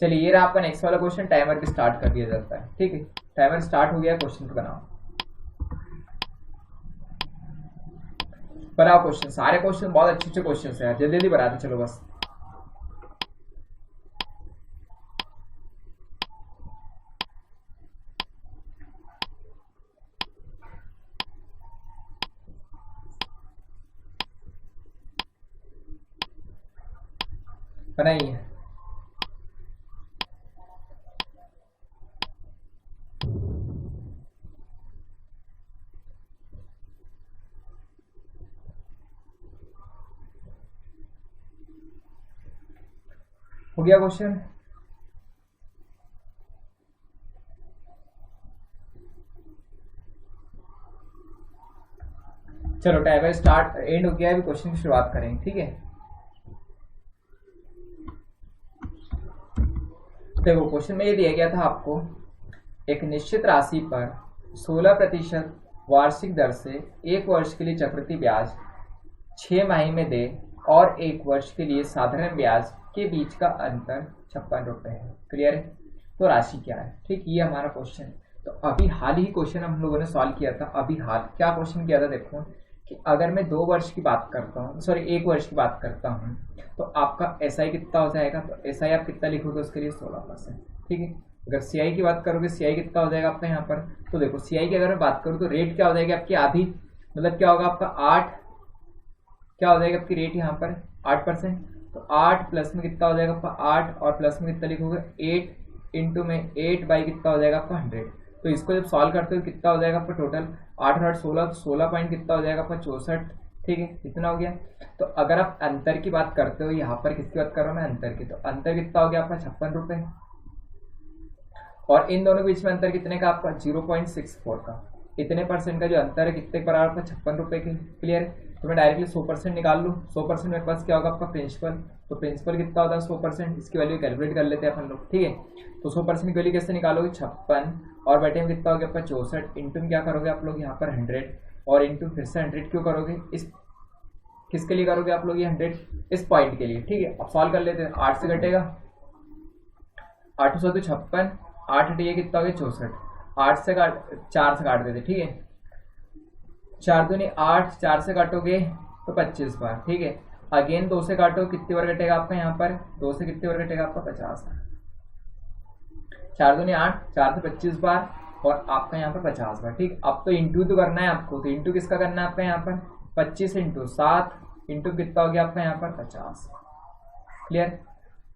चलिए ये रहा आपका नेक्स्ट वाला क्वेश्चन, टाइमर भी स्टार्ट कर दिया जाता है। ठीक है, टाइमर स्टार्ट हो गया, क्वेश्चन को बनाओ, बनाओ क्वेश्चन। सारे क्वेश्चन बहुत अच्छे अच्छे क्वेश्चन है, जल्दी जल्दी बनाते चलो बस। बनाइए, हो गया क्वेश्चन। चलो टाइमर स्टार्ट एंड हो गया, अभी क्वेश्चन की शुरुआत करेंगे। ठीक है, देखो क्वेश्चन में ये दिया गया था आपको, एक निश्चित राशि पर 16% वार्षिक दर से 1 वर्ष के लिए चक्रवृद्धि ब्याज 6 माही में दे, और 1 वर्ष के लिए साधारण ब्याज के बीच का अंतर 56 रुपए है। क्लियर है, तो राशि क्या है। ठीक, ये हमारा क्वेश्चन है। तो अभी हाल ही क्वेश्चन हम लोगों ने सॉल्व किया था। अभी हाल क्या क्वेश्चन किया था देखो, कि अगर मैं 2 वर्ष की बात करता हूँ, सॉरी 1 वर्ष की बात करता हूँ, तो आपका SI कितना हो जाएगा। तो SI आप कितना लिखोगे उसके लिए 16%। ठीक है, अगर CI की बात करोगे, CI कितना हो जाएगा आपका यहाँ पर। तो देखो CI की अगर मैं बात करूँ तो रेट क्या हो जाएगी आपकी आधी, मतलब क्या होगा आपका 8, क्या हो जाएगा आपकी रेट यहाँ पर 8%। तो 8 प्लस में कितना हो जाएगा आपका 8, और प्लस में कितना लिखोगे 8 इंटू में 8 बाई कितना हो जाएगा आपका 100। तो इसको जब सॉल्व करते हो कितना हो जाएगा आपका टोटल 8 और 8 16, 16 पॉइंट कितना हो जाएगा आपका 64। ठीक है, इतना हो गया। तो अगर आप अंतर की बात करते हो, यहाँ पर किसकी बात कर रहा हूँ मैं, अंतर की, तो अंतर कितना हो गया आपका 56 रुपये, और इन दोनों के बीच में अंतर कितने का आपका 0.64 का, इतने परसेंट का जो अंतर है कितने बराबर आपका 56 रुपये की। क्लियर है, तो मैं डायरेक्टली 100% निकाल लूँ। 100% मेरे पास क्या होगा आपका प्रिंसिपल, तो प्रिंसिपल कितना होता है 100%, इसकी वैल्यू कैलकुलेट कर लेते हैं अपन लोग। ठीक है, तो 100% की वैल्यू कैसे निकालोगे 56, और बटे में कितना हो गया आपका 64, इंटू में क्या करोगे आप लोग यहाँ पर 100, और इंटू फिर से 100 क्यों करोगे, इस किसके लिए करोगे आप लोग ये 100, इस पॉइंट के लिए। ठीक है, अब सॉल्व कर लेते हैं। 8 से घटेगा, 8 से 56, 8 हटिए कितना हो गया 64, 8 से 4 से काट देते। ठीक है, 4 दूनी 8, 4 से काटोगे तो 25 बार। ठीक है, अगेन 2 से काटो, कितनी बार कटेगा आपका यहाँ पर, 2 से कितनी बार कटेगा आपका 50। 4 दूनी 8, 4 से 25 बार, और आपका यहाँ पर 50 बार। ठीक, अब तो इंटू तो करना है आपको, तो इंटू किसका करना है आपका यहाँ पर 25 इंटू 7 इंटू कितना हो गया आपका यहाँ पर 50। क्लियर,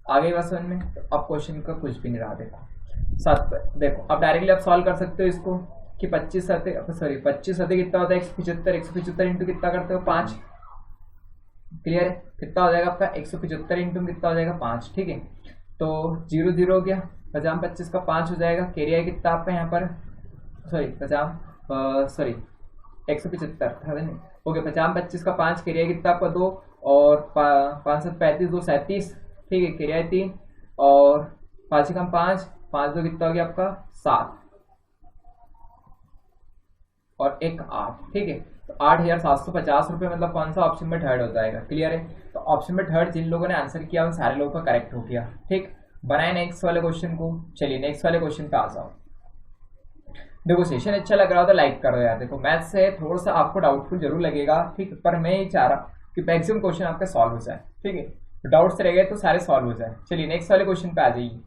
आगे बात समझ में। तो अब क्वेश्चन का कुछ भी नहीं रहा, देखो 7 देखो, अब डायरेक्टली आप सॉल्व कर सकते हो इसको कि 25 सते कितना होता है 175, 175 इंटू कितना करते हो 5। क्लियर है, कितना हो जाएगा आपका 175 इंटू कितना हो जाएगा 5। ठीक है, तो 0 0 हो गया, 50 25 का 5 हो जाएगा। कैरियर कितना आपका यहाँ पर, सॉरी 175 था नहीं, हो गया 50 25 का 5, कैरियर कितना आपका 2, और 5 7 35, 2 37। ठीक है, कैरियर 3, और 5 कम 5, 5 2 कितना हो गया आपका 7, और 1 8। ठीक है, तो 8,750 रुपये, मतलब कौन सा ऑप्शन में थर्ड हो जाएगा। क्लियर है, तो ऑप्शन में थर्ड जिन लोगों ने आंसर किया उन सारे लोगों का करेक्ट हो गया। ठीक, बनाए नेक्स्ट वाले क्वेश्चन को। चलिए नेक्स्ट वाले क्वेश्चन पे आ जाओ। देखो सेशन अच्छा लग रहा हो तो लाइक करो यार। देखो मैथ्स से थोड़ा सा आपको डाउटफुल जरूर लगेगा, ठीक, पर मैं ये चाह रहा कि मैक्सिमम क्वेश्चन आपका सॉल्व हो जाए। ठीक है, तो डाउट्स रह गए तो सारे सॉल्व हो जाए। चलिए नेक्स्ट वाले क्वेश्चन पे आ जाइए।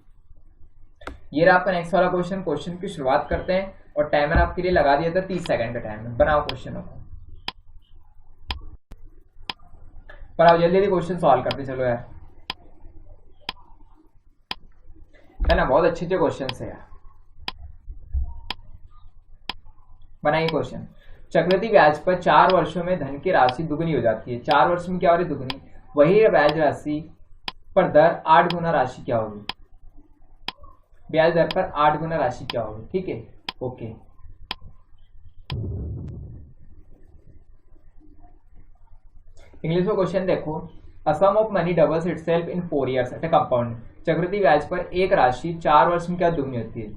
ये रहा आपका नेक्स्ट वाला क्वेश्चन। क्वेश्चन की शुरुआत करते हैं, और टाइमर आपके लिए लगा दिया था 30 सेकंड का टाइमर। बनाओ क्वेश्चनों को, पर आप जल्दी जल्दी क्वेश्चन सॉल्व करते चलो यार, है ना, बहुत अच्छे अच्छे क्वेश्चन है यार। बनाइए क्वेश्चन। चक्रवृद्धि ब्याज पर 4 वर्षों में धन की राशि दुगनी हो जाती है। 4 वर्ष में क्या हो रही है दुगनी, वही ब्याज राशि पर दर 8 गुना राशि क्या होगी, ब्याज दर पर 8 गुना राशि क्या होगी। ठीक है, ओके। इंग्लिश में क्वेश्चन देखो, a sum of money doubles itself in 4 years at a compound. चक्रवृद्धि ब्याज पर एक राशि 4 वर्ष में क्या दुगनी होती है,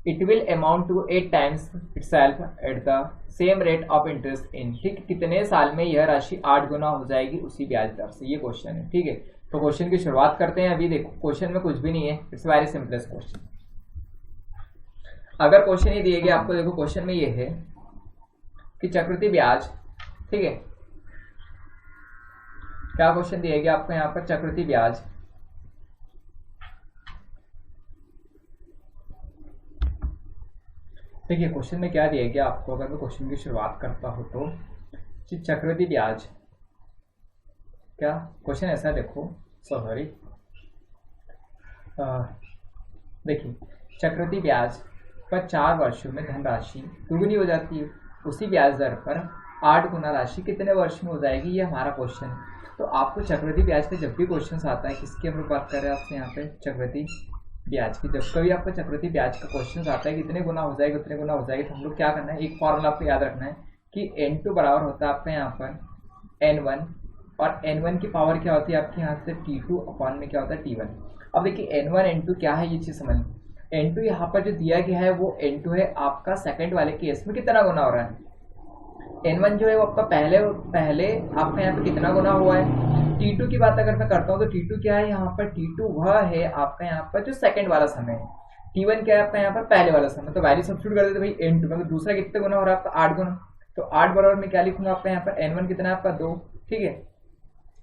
it will amount to 8 times itself at the same rate of interest in. ठीक, कितने साल में यह राशि 8 गुना हो जाएगी उसी ब्याज दर से, ये क्वेश्चन है। ठीक है, तो क्वेश्चन की शुरुआत करते हैं। अभी देखो क्वेश्चन में कुछ भी नहीं है, इट्स वेरी सिंपलेस्ट क्वेश्चन। अगर क्वेश्चन ये दिए गए आपको, देखो क्वेश्चन में ये है कि चक्रवृद्धि ब्याज, ठीक है, क्या क्वेश्चन दिया गया आपको यहाँ पर, चक्रवृद्धि ब्याज देखिए क्वेश्चन में क्या दिया गया आपको। अगर मैं क्वेश्चन की शुरुआत करता हूं तो चक्रवृद्धि ब्याज, क्या क्वेश्चन ऐसा देखो, सॉरी देखिए, चक्रवृद्धि ब्याज पर 4 वर्षों में धनराशि दुगनी हो जाती है, उसी ब्याज दर पर 8 गुना राशि कितने वर्ष में हो जाएगी, ये हमारा क्वेश्चन है। तो आपको चक्रवृद्धि ब्याज पे जब भी क्वेश्चन आता है, किसकी हम लोग बात कर रहे हैं आपसे यहाँ पे, चक्रवृद्धि ब्याज की। जब कभी आपको चक्रवृद्धि ब्याज का क्वेश्चन आता है कितने गुना हो जाएगा उतने गुना हो जाएगी, तो हम लोग क्या करना है, एक फॉर्मूला आपको याद रखना है कि N2 बराबर होता है आपका यहाँ पर N1, और N1 की पावर क्या होती है आपके यहाँ से T2 अपॉन में क्या होता है T1। अब देखिए N1 N2 क्या है, ये चीज समझ। N2 यहाँ पर जो दिया गया है वो N2 है आपका सेकंड वाले केस में कितना गुना हो रहा है, N1 जो है वो आपका पहले आपका यहाँ पे कितना गुना हुआ है। T2 की बात अगर मैं करता हूँ तो T2 क्या है यहाँ पर, T2 वह है आपका यहाँ पर जो सेकंड वाला समय है, T1 क्या है आपका यहाँ पर पहले वाला समय, तो वैल्यू सब्स्टिट्यूट कर देते भाई n2, मतलब दूसरा कितने गुना हो रहा है आपका 8 गुना, तो 8 बराबर में क्या लिखूंगा आपका यहाँ पर n1 कितना है आपका 2, ठीक है,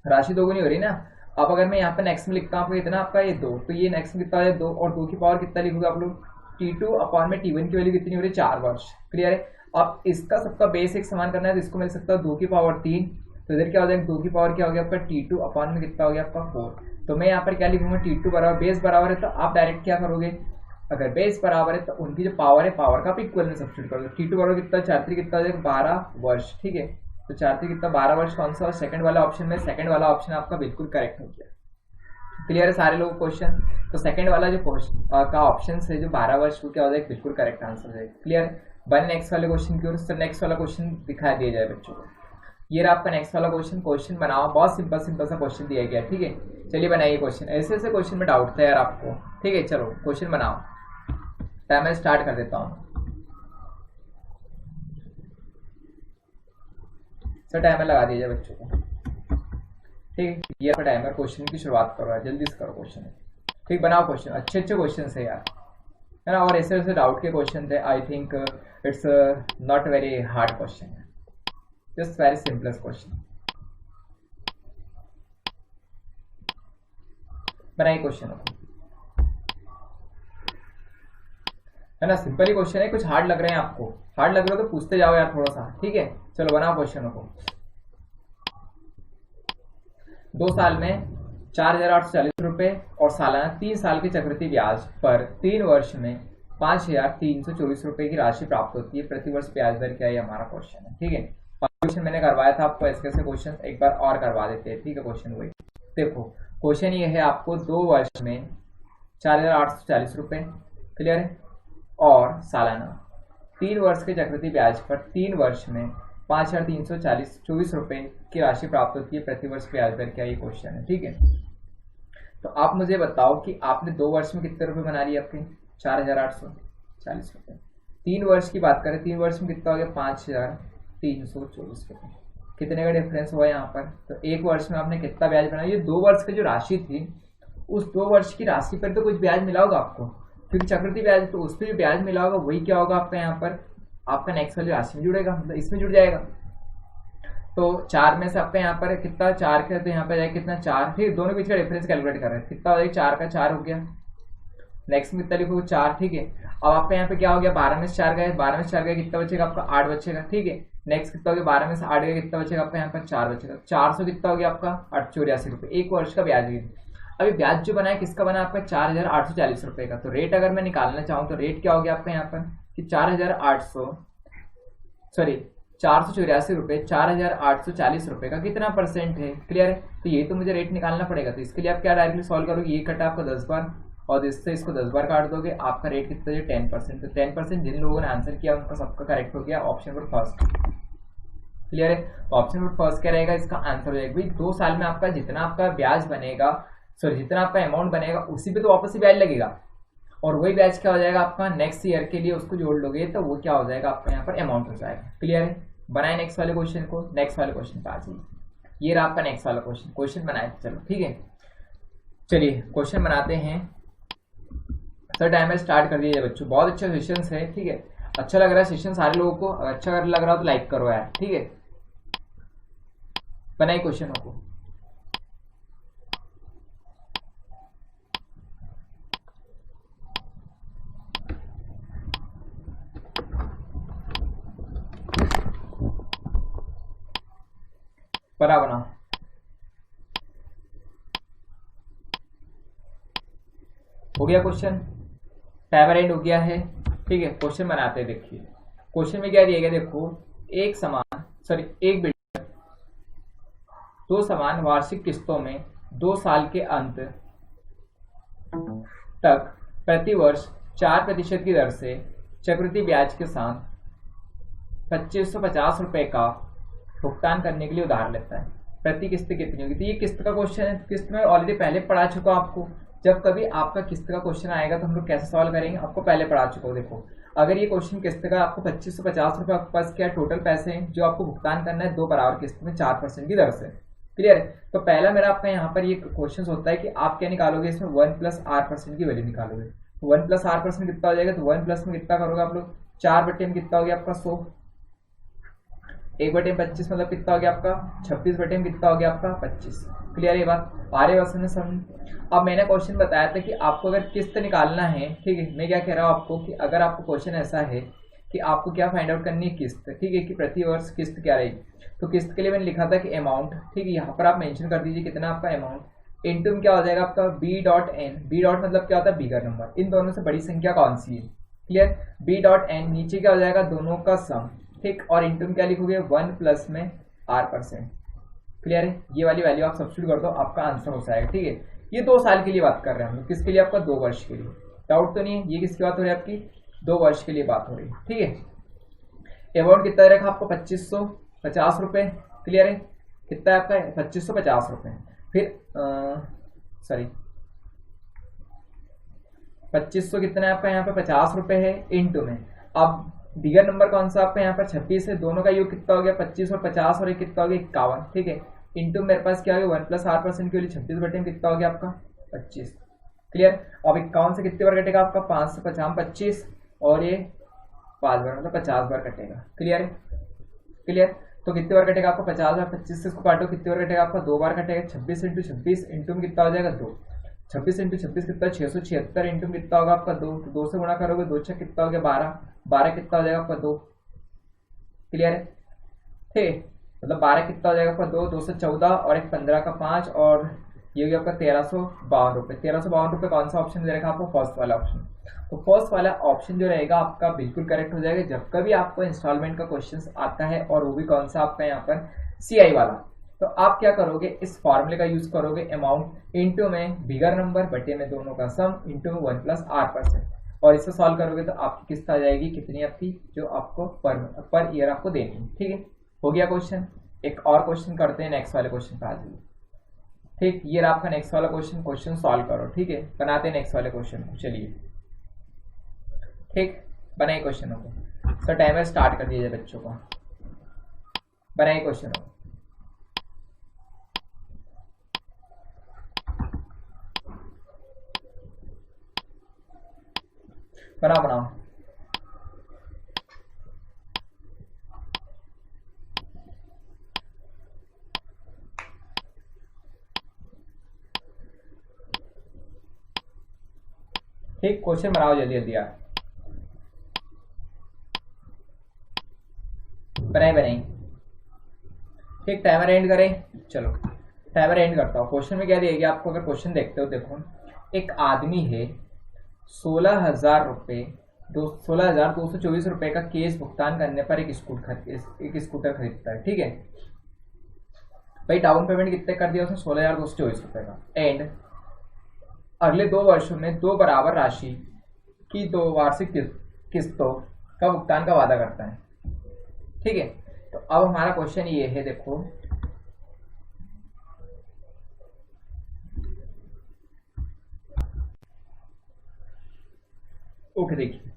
राशि दोगुनी हो रही ना। अब अगर मैं यहाँ पर नेक्स्ट में लिखता हूँ आपको कितना आपका ये 2, तो ये नेक्स्ट में कितना है 2, और 2 की पावर कितना लिखोगे आप लोग T2 अपॉन में T1 की वैल्यू कितनी हो रही है 4 वर्ष, क्लियर है। अब इसका सबका बेस एक समान करना है, तो इसको मिल सकता है 2 की पावर 3, तो इधर क्या हो जाएगा 2 की पावर क्या हो गया आपका T2 अपॉन में कितना हो गया आपका 4, तो मैं यहाँ पर क्या लिखूंगा T2 बराबर बेस बराबर है, तो आप डायरेक्ट क्या करोगे, अगर बेस बराबर है तो उनकी जो पावर है पावर का आप इक्वल में सब्स्टिट्यूट करोगे। T2 बराबर कितना 4 कितना हो जाएगा 12 वर्ष, ठीक है, तो 4 कितना 12 वर्ष कौन सा, और सेकंड वाला ऑप्शन में सेकंड वाला ऑप्शन आपका बिल्कुल करेक्ट हो गया। क्लियर है सारे लोग क्वेश्चन, तो सेकंड वाला जो क्वेश्चन का ऑप्शन है जो 12 वर्ष को क्या हो जाएगा बिल्कुल करेक्ट आंसर हो जाएगा। क्लियर, बन नेक्स्ट वाले क्वेश्चन की ओर। सर नेक्स्ट वाला क्वेश्चन दिखा दिया जाए बच्चों को, ये रहा आपका नेक्स्ट वाला क्वेश्चन। क्वेश्चन बनाओ, बहुत सिंपल सिंपल सा क्वेश्चन दिया गया, ठीक है, चलिए बनाइए क्वेश्चन। ऐसे ऐसे क्वेश्चन में डाउट था यार आपको, ठीक है, चलो क्वेश्चन बनाओ, टाइमर स्टार्ट कर देता हूँ। सर टाइमर लगा दीजिए बच्चों को, ठीक, ये आपका टाइमर, क्वेश्चन की शुरुआत करो, जल्दी से करो क्वेश्चन, ठीक, बनाओ क्वेश्चन, अच्छे अच्छे क्वेश्चन है यार, है ना, और ऐसे ऐसे डाउट के क्वेश्चन थे। I think it's not very hard question है, जस्ट वेरी सिंपलेस्ट क्वेश्चन। बनाइए क्वेश्चन, है ना, सिंपल ही क्वेश्चन है, कुछ हार्ड लग रहे हैं आपको, हार्ड लग रहा है तो पूछते जाओ यार थोड़ा सा, ठीक है, चलो बनाओ क्वेश्चनों को। 2 साल में 4,840 रुपए और सालाना 3 साल के चक्रवृद्धि ब्याज पर 3 वर्ष में 5,324 रुपए की राशि प्राप्त होती है, प्रतिवर्ष ब्याज दर क्या है, हमारा क्वेश्चन है, ठीक है। क्वेश्चन मैंने करवाया था आपको, ऐसे कैसे क्वेश्चन एक बार और करवा देते हैं, ठीक है। क्वेश्चन वही देखो, क्वेश्चन ये है आपको 2 वर्ष में 4,840 रुपए, क्लियर है, और सालाना 3 वर्ष के चक्रवृद्धि ब्याज पर 3 वर्ष में 5,324 रुपए की राशि प्राप्त होती है, प्रतिवर्ष ब्याज दर क्या, ये क्वेश्चन है, ठीक है। तो आप मुझे बताओ कि आपने 2 वर्ष में कितने रुपए बना लिए आपके 4,840 रुपए, 3 वर्ष की बात करें, 3 वर्ष में कितना हो गया 5,324 रुपए, कितने का डिफरेंस हुआ यहाँ पर, तो 1 वर्ष में आपने कितना ब्याज बनाया, ये 2 वर्ष की जो राशि थी उस 2 वर्ष की राशि पर तो कुछ ब्याज मिला होगा आपको, क्योंकि चक्रवृद्धि ब्याज, तो उस पर जो ब्याज मिला होगा वही क्या होगा आपका यहाँ पर आपका नेक्स्ट वाली राशि में जुड़ेगा, मतलब इसमें जुड़ जाएगा। तो 4 में से आपका यहाँ पर कितना 4 का, तो यहाँ पर जाएगा कितना 4, ठीक, दोनों बीच का डिफरेंस कैलकुलेट कर रहे हैं, कितना हो जाएगा 4 का 4 हो गया, नेक्स्ट में कितना लिखोगे 4, ठीक है। अब आपका यहाँ पे क्या हो गया 12 में से 4 गए, 12 में से 4 गए कितना बचेगा आपका 8 बचेगा, ठीक है। नेक्स्ट कितना हो गया 12 में से 8 गए, कितना बचेगा आपका यहाँ पर 4 बचेगा, 400 कितना हो गया आपका 884 रुपये, 1 वर्ष का ब्याज है। अभी ब्याज जो बना है किसका बना आपका 4,840 रुपए का, तो रेट अगर मैं निकालना चाहूँ तो रेट क्या हो गया आपका यहाँ पर कि 484 रुपए, 4,840 रुपए का कितना परसेंट है, क्लियर है। तो ये तो मुझे रेट निकालना पड़ेगा, तो इसके लिए आप क्या डायरेक्टली सॉल्व करोगे, ये कटा आपका 10 बार और इससे इसको 10 बार काट दोगे, आपका रेट कितना है 10%, तो 10% जिन लोगों ने आंसर किया उनका सबका करेक्ट हो गया, ऑप्शन नंबर फर्स्ट, क्लियर है। तो ऑप्शन नंबर फर्स्ट क्या रहेगा, इसका आंसर हो जाएगा भाई 2 साल में आपका जितना आपका ब्याज बनेगा, सॉरी जितना आपका अमाउंट बनेगा उसी पे तो वापस ही ब्याज लगेगा, और वही ब्याज क्या हो जाएगा आपका नेक्स्ट ईयर के लिए उसको जोड़ लोगे तो वो क्या हो जाएगा आपका यहाँ पर अमाउंट हो जाएगा, क्लियर है। बनाए नेक्स्ट वाले क्वेश्चन को, नेक्स्ट वाले क्वेश्चन पे आ जाइए, ये रहा आपका नेक्स्ट वाला क्वेश्चन, क्वेश्चन बनाए चलो, ठीक है, चलिए क्वेश्चन बनाते हैं। सर टाइमर स्टार्ट कर दीजिए बच्चों, बहुत अच्छा सेशन है, ठीक है, अच्छा लग रहा है सेशन सारे लोगों को, अच्छा अगर लग रहा हो तो लाइक करो यार, ठीक है। बनाइए क्वेश्चनों को, बना बनाओ, हो गया क्वेश्चन, टाइमर एंड हो गया है, ठीक है। क्वेश्चन बनाते हैं, देखिए क्वेश्चन में क्या दिया गया, देखो एक बिल्डर 2 समान वार्षिक किस्तों में 2 साल के अंत तक प्रति वर्ष 4% की दर से चक्रवृद्धि ब्याज के साथ 2,550 रुपए का भुगतान करने के लिए उधार लेता है, प्रति किस्त कितनी होगी। तो ये किस्त का क्वेश्चन है, किस्त में ऑलरेडी पहले पढ़ा चुका आपको, जब कभी आपका किस्त का क्वेश्चन आएगा तो हम लोग कैसे सॉल्व करेंगे, आपको पहले पढ़ा चुका हो। देखो अगर ये क्वेश्चन किस्त का आपको 2,550 रुपये आपके पास क्या टोटल पैसे हैं जो आपको भुगतान करना है 2 बराबर किस्त में 4% की दर से, क्लियर है। तो पहला मेरा आपका यहाँ पर ये क्वेश्चन होता है कि आप क्या निकालोगे, इसमें 1 + R% की वैल्यू निकालोगे। 1+r% कितना हो जाएगा, तो 1+ में कितना करोगे आप लोग, 4 बटे में कितना हो गया आपका 100, 1/25 मतलब कितना हो गया आपका 26 बटे में कितना हो गया आपका 25। क्लियर ये बात, आ रही बात समझ। अब मैंने क्वेश्चन बताया था कि आपको अगर किस्त निकालना है, ठीक है, मैं क्या कह रहा हूँ आपको कि अगर आपको क्वेश्चन ऐसा है कि आपको क्या फाइंड आउट करनी है, किस्त, ठीक है, कि प्रति वर्ष किस्त क्या रहेगी, तो किस्त के लिए मैंने लिखा था कि अमाउंट, ठीक है, यहाँ पर आप मेंशन कर दीजिए कितना आपका अमाउंट, इनटू में क्या हो जाएगा आपका b.n, b. मतलब क्या होता है बिगर नंबर, इन दोनों से बड़ी संख्या कौन सी है, क्लियर, b.n, नीचे क्या हो जाएगा दोनों का सम, ठीक, और इनटू में क्या लिखोगे 1+ में r%, क्लियर है, ये वाली वैल्यू आप सब्स्टिट्यूट कर दो, आपका आंसर हो जाएगा, ठीक है। ये 2 साल के लिए बात कर रहे हैं हम लोग, किसके लिए, आपका 2 वर्ष के लिए, डाउट तो नहीं है, ये किसकी बात हो रही है आपकी 2 वर्ष के लिए बात हो रही है, ठीक है। अमाउंट कितना रखा आपको 2550 रुपये, क्लियर है, कितना है आपका 2550 रुपये, फिर सॉरी 2500 कितना है आपका यहाँ पे 50 रुपये है, इनटू में अब बिगर नंबर कौन सा आपका यहाँ पर 26 है, दोनों का योग कितना हो गया 25 और 50 और एक कितना हो गया 51, ठीक है, इनटू मेरे पास क्या हो गया 1+r% के लिए 26 बटे में कितना हो गया आपका 25, क्लियर। अब 51 से कितने बार कटेगा आपका 5 से 50 25 और ये 5 बार मतलब 50 बार कटेगा, क्लियर है, क्लियर। तो कितने बार कटेगा आपका 50 बार, 25 से इसको काटो कितने बार कटेगा आपका 2 बार कटेगा, 26 × 26 इनटू में कितना हो जाएगा 2, 26 × 26 कितना 676 इनटू में कितना होगा आपका 2, तो 2 से गुणा करोगे 2 6 कितना हो गया 12, 12 कितना हो जाएगा आपका 2, क्लियर है, ठीक, मतलब 12 कितना हो जाएगा आपका 2, 2 से 14 और एक 15 का 5 और ये हो गया आपका 1352 रुपये। 1352 रुपये कौन सा ऑप्शन दे रखा आपको, फर्स्ट वाला ऑप्शन। तो फर्स्ट वाला ऑप्शन जो रहेगा आपका बिल्कुल करेक्ट हो जाएगा जब कभी आपको इंस्टॉलमेंट का क्वेश्चन आता है, और वो भी कौन सा आपका यहाँ पर CI वाला। तो आप क्या करोगे, इस फॉर्मूले का यूज करोगे, अमाउंट इनटू में बिगर नंबर बटे में दोनों का सम इनटू में 1+r%, और इसे सॉल्व करोगे तो आपकी किस्त आ जाएगी कितनी आपकी, जो आपको पर ईयर आपको देनी है, ठीक है। हो गया क्वेश्चन। एक और क्वेश्चन करते हैं, नेक्स्ट वाले क्वेश्चन पे आ जाइए, ठीक, ये रहा आपका नेक्स्ट वाला क्वेश्चन सॉल्व करो, ठीक है, बनाते हैं नेक्स्ट वाले क्वेश्चन को, चलिए, ठीक, बनाइए क्वेश्चनों को, सर टाइमर स्टार्ट कर दीजिए बच्चों को, बनाइए क्वेश्चनों को। बनाओ। ठीक, क्वेश्चन बनाओ जल्दी जल्दी यार, बनाई। ठीक, टाइमर एंड करें, चलो टाइमर एंड करता हूँ। क्वेश्चन में क्या दिया गया आपको, अगर क्वेश्चन देखते हो, देखो एक आदमी है 16,000 रुपये 16,224 रुपये का कैश भुगतान करने पर एक स्कूटर खरीदता है, ठीक है भाई। डाउन पेमेंट कितने कर दिया उसने, 16,224 रुपये का, एंड अगले 2 वर्षों में 2 बराबर राशि की 2 वार्षिक किस्तों का भुगतान का वादा करता है, ठीक है। तो अब हमारा क्वेश्चन ये है, देखो ओके, देखिए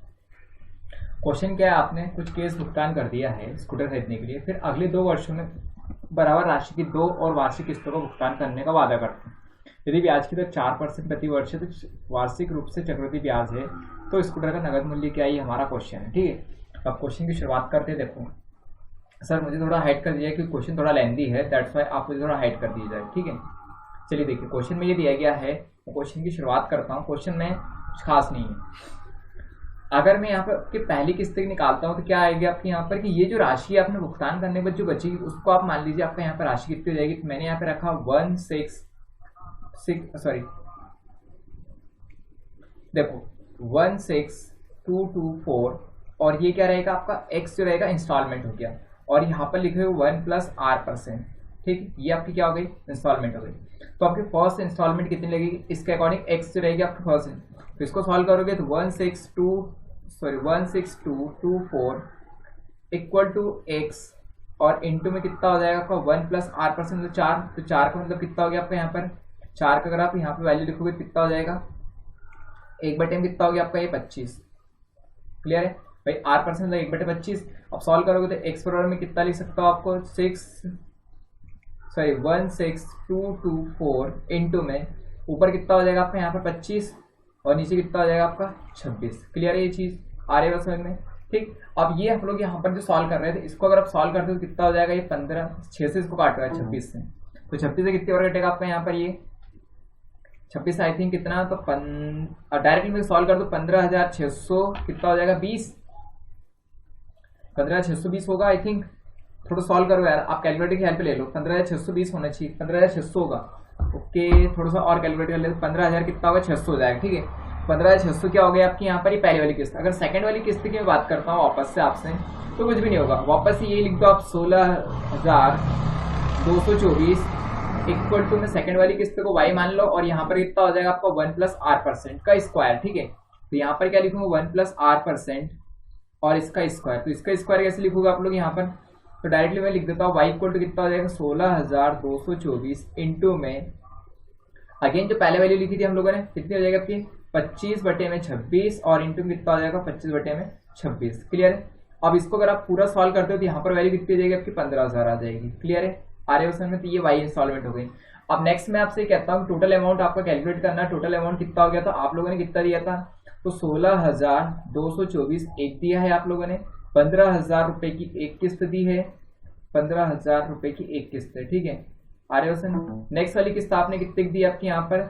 क्वेश्चन क्या है, आपने कुछ केस भुगतान कर दिया है स्कूटर खरीदने के लिए, फिर अगले 2 वर्षों में बराबर राशि की 2 और वार्षिक किस्तों का भुगतान करने का वादा करते हैं। यदि ब्याज की दर 4% प्रति वर्ष है, तो वार्षिक रूप से चक्रवृद्धि ब्याज है, तो स्कूटर का नगद मूल्य क्या है, ये हमारा क्वेश्चन है, ठीक है। अब क्वेश्चन की शुरुआत करते हैं। देखो सर मुझे थोड़ा हाइड कर दिया क्योंकि क्वेश्चन थोड़ा लेंदी है, दैट्स वाई आप मुझे थोड़ा हाइड कर दिया जाए, ठीक है। चलिए देखिए क्वेश्चन में ये दिया गया है, क्वेश्चन की शुरुआत करता हूँ। क्वेश्चन में कुछ खास नहीं है। अगर मैं यहाँ पर की पहली किस्त निकालता हूँ तो क्या आएगी आपकी यहाँ पर कि ये जो राशि आपने भुगतान करने पर जो बचेगी उसको आप मान लीजिए आपका यहाँ पर राशि कितनी हो जाएगी। तो मैंने यहाँ पे रखा 16224 और ये क्या रहेगा आपका x जो रहेगा इंस्टॉलमेंट हो गया, और यहाँ पर लिखे हुए 1+r%, ठीक, ये आपकी क्या हो गई इंस्टॉलमेंट हो गई। तो आपकी फर्स्ट इंस्टॉलमेंट कितनी लगेगी, इसके अकॉर्डिंग x जो रहेगी आपकी फर्स्ट, तो इसको सॉल्व करोगे तो 16224 इक्वल टू x और इनटू में कितना हो जाएगा आपका 1+r%, तो 4, तो 4 का मतलब कितना हो गया आपका यहाँ पर 4 का अगर आप यहाँ पे वैल्यू लिखोगे कितना हो जाएगा 1/m कितना हो गया आपका ये 25, क्लियर है भाई। r% मतलब 1/25। अब सॉल्व करोगे तो x बराबर में कितना लिख सकता हूँ आपको 16224 इनटू में ऊपर कितना हो जाएगा आपका यहाँ पर 25 और नीचे कितना हो जाएगा आपका 26। क्लियर है ये चीज, आ रही है समझ में? ठीक, अब ये हम लोग यहाँ पर जो सॉल्व कर रहे थे, इसको अगर आप सॉल्व करते हो तो कितना हो जाएगा, ये 15, 6 से इसको काट रहा है 26 से, तो 26 से कितनी बार कटेगा आपका यहाँ पर, ये 26 आई थिंक कितना, तो डायरेक्टली में सॉल्व कर दो 15,600 कितना हो जाएगा 20, 15,620 होगा आई थिंक। थोड़ा सॉल्व करो यार, आप कैलकुलेटर की हेल्प ले लो, 15,620 होना चाहिए, 15,600 होगा। ओके, थोड़ा सा और कैलकुलेट कर ले, 15,000 कितना होगा, 600 हो जाएगा। ठीक है, 15,600 क्या हो गया आपकी यहाँ पर ये पहली वाली किस्त। अगर सेकंड वाली किस्त की मैं बात करता हूँ वापस से आपसे, तो कुछ भी नहीं होगा, वापस से ये लिख दो आप 16,224 इक्वल टू में सेकंड वाली किस्त को y मान लो, और यहाँ पर कितना हो जाएगा आपका 1 + r% का स्क्वायर। ठीक है, तो यहाँ पर क्या लिखूंगा 1 + r% और इसका स्क्वायर, तो इसका स्क्वायर कैसे लिखोगे आप लोग यहाँ पर, तो डायरेक्टली मैं लिख देता हूँ y इक्वल टू कितना हो जाएगा 16,224 इंटू में अगेन जो पहले वैल्यू लिखी थी हम लोगों ने, कितनी हो जाएगा आपकी 25/26 और इंटू में कितना हो जाएगा 25/26। क्लियर है? अब इसको अगर आप पूरा सॉल्व करते हो तो यहाँ पर वैल्यू कितनी हो जाएगी आपकी 15,000 आ जाएगी। क्लियर है? आ रहे हो समझ में? तो ये वाई इंस्टॉलमेंट हो गई। अब नेक्स्ट मैं आपसे कहता हूँ टोटल अमाउंट आपका कैलकुलेट करना। टोटल अमाउंट कितना हो गया था, आप लोगों ने कितना दिया था, तो 16,224 एक दिया है आप लोगों ने, 15,000 रुपए की एक किस्त दी है, 15,000 रुपए की एक किस्त है। ठीक है, आ रहे हो सर? नेक्स्ट वाली किस्त आपने कितने की दी आपकी यहाँ पर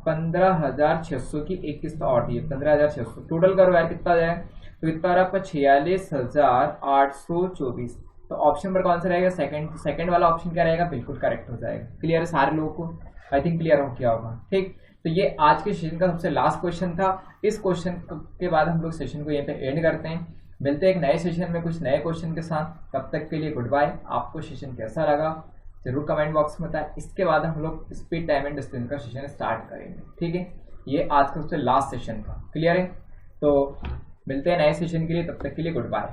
15,600 की एक किस्त और दी है, 15,600। टोटल करो यार कितना जाए, तो कितना आ रहा है आपका 46,824। तो ऑप्शन पर कौन सा रहेगा, सेकंड वाला ऑप्शन क्या रहेगा, बिल्कुल करेक्ट हो जाएगा। क्लियर है सारे लोगों को? आई थिंक क्लियर हो गया होगा। ठीक, तो ये आज के सेशन का सबसे लास्ट क्वेश्चन था। इस क्वेश्चन के बाद हम लोग सेशन को यहीं पे एंड करते हैं। मिलते हैं एक नए सेशन में कुछ नए क्वेश्चन के साथ। तब तक के लिए गुड बाय। आपको सेशन कैसा लगा जरूर कमेंट बॉक्स में बताएं। इसके बाद हम लोग स्पीड टाइम एंड डिस्टेंस का सेशन स्टार्ट करेंगे। ठीक है, ये आज का सबसे लास्ट सेशन था। क्लियर है? तो मिलते हैं नए सेशन के लिए, तब तक के लिए गुड बाय।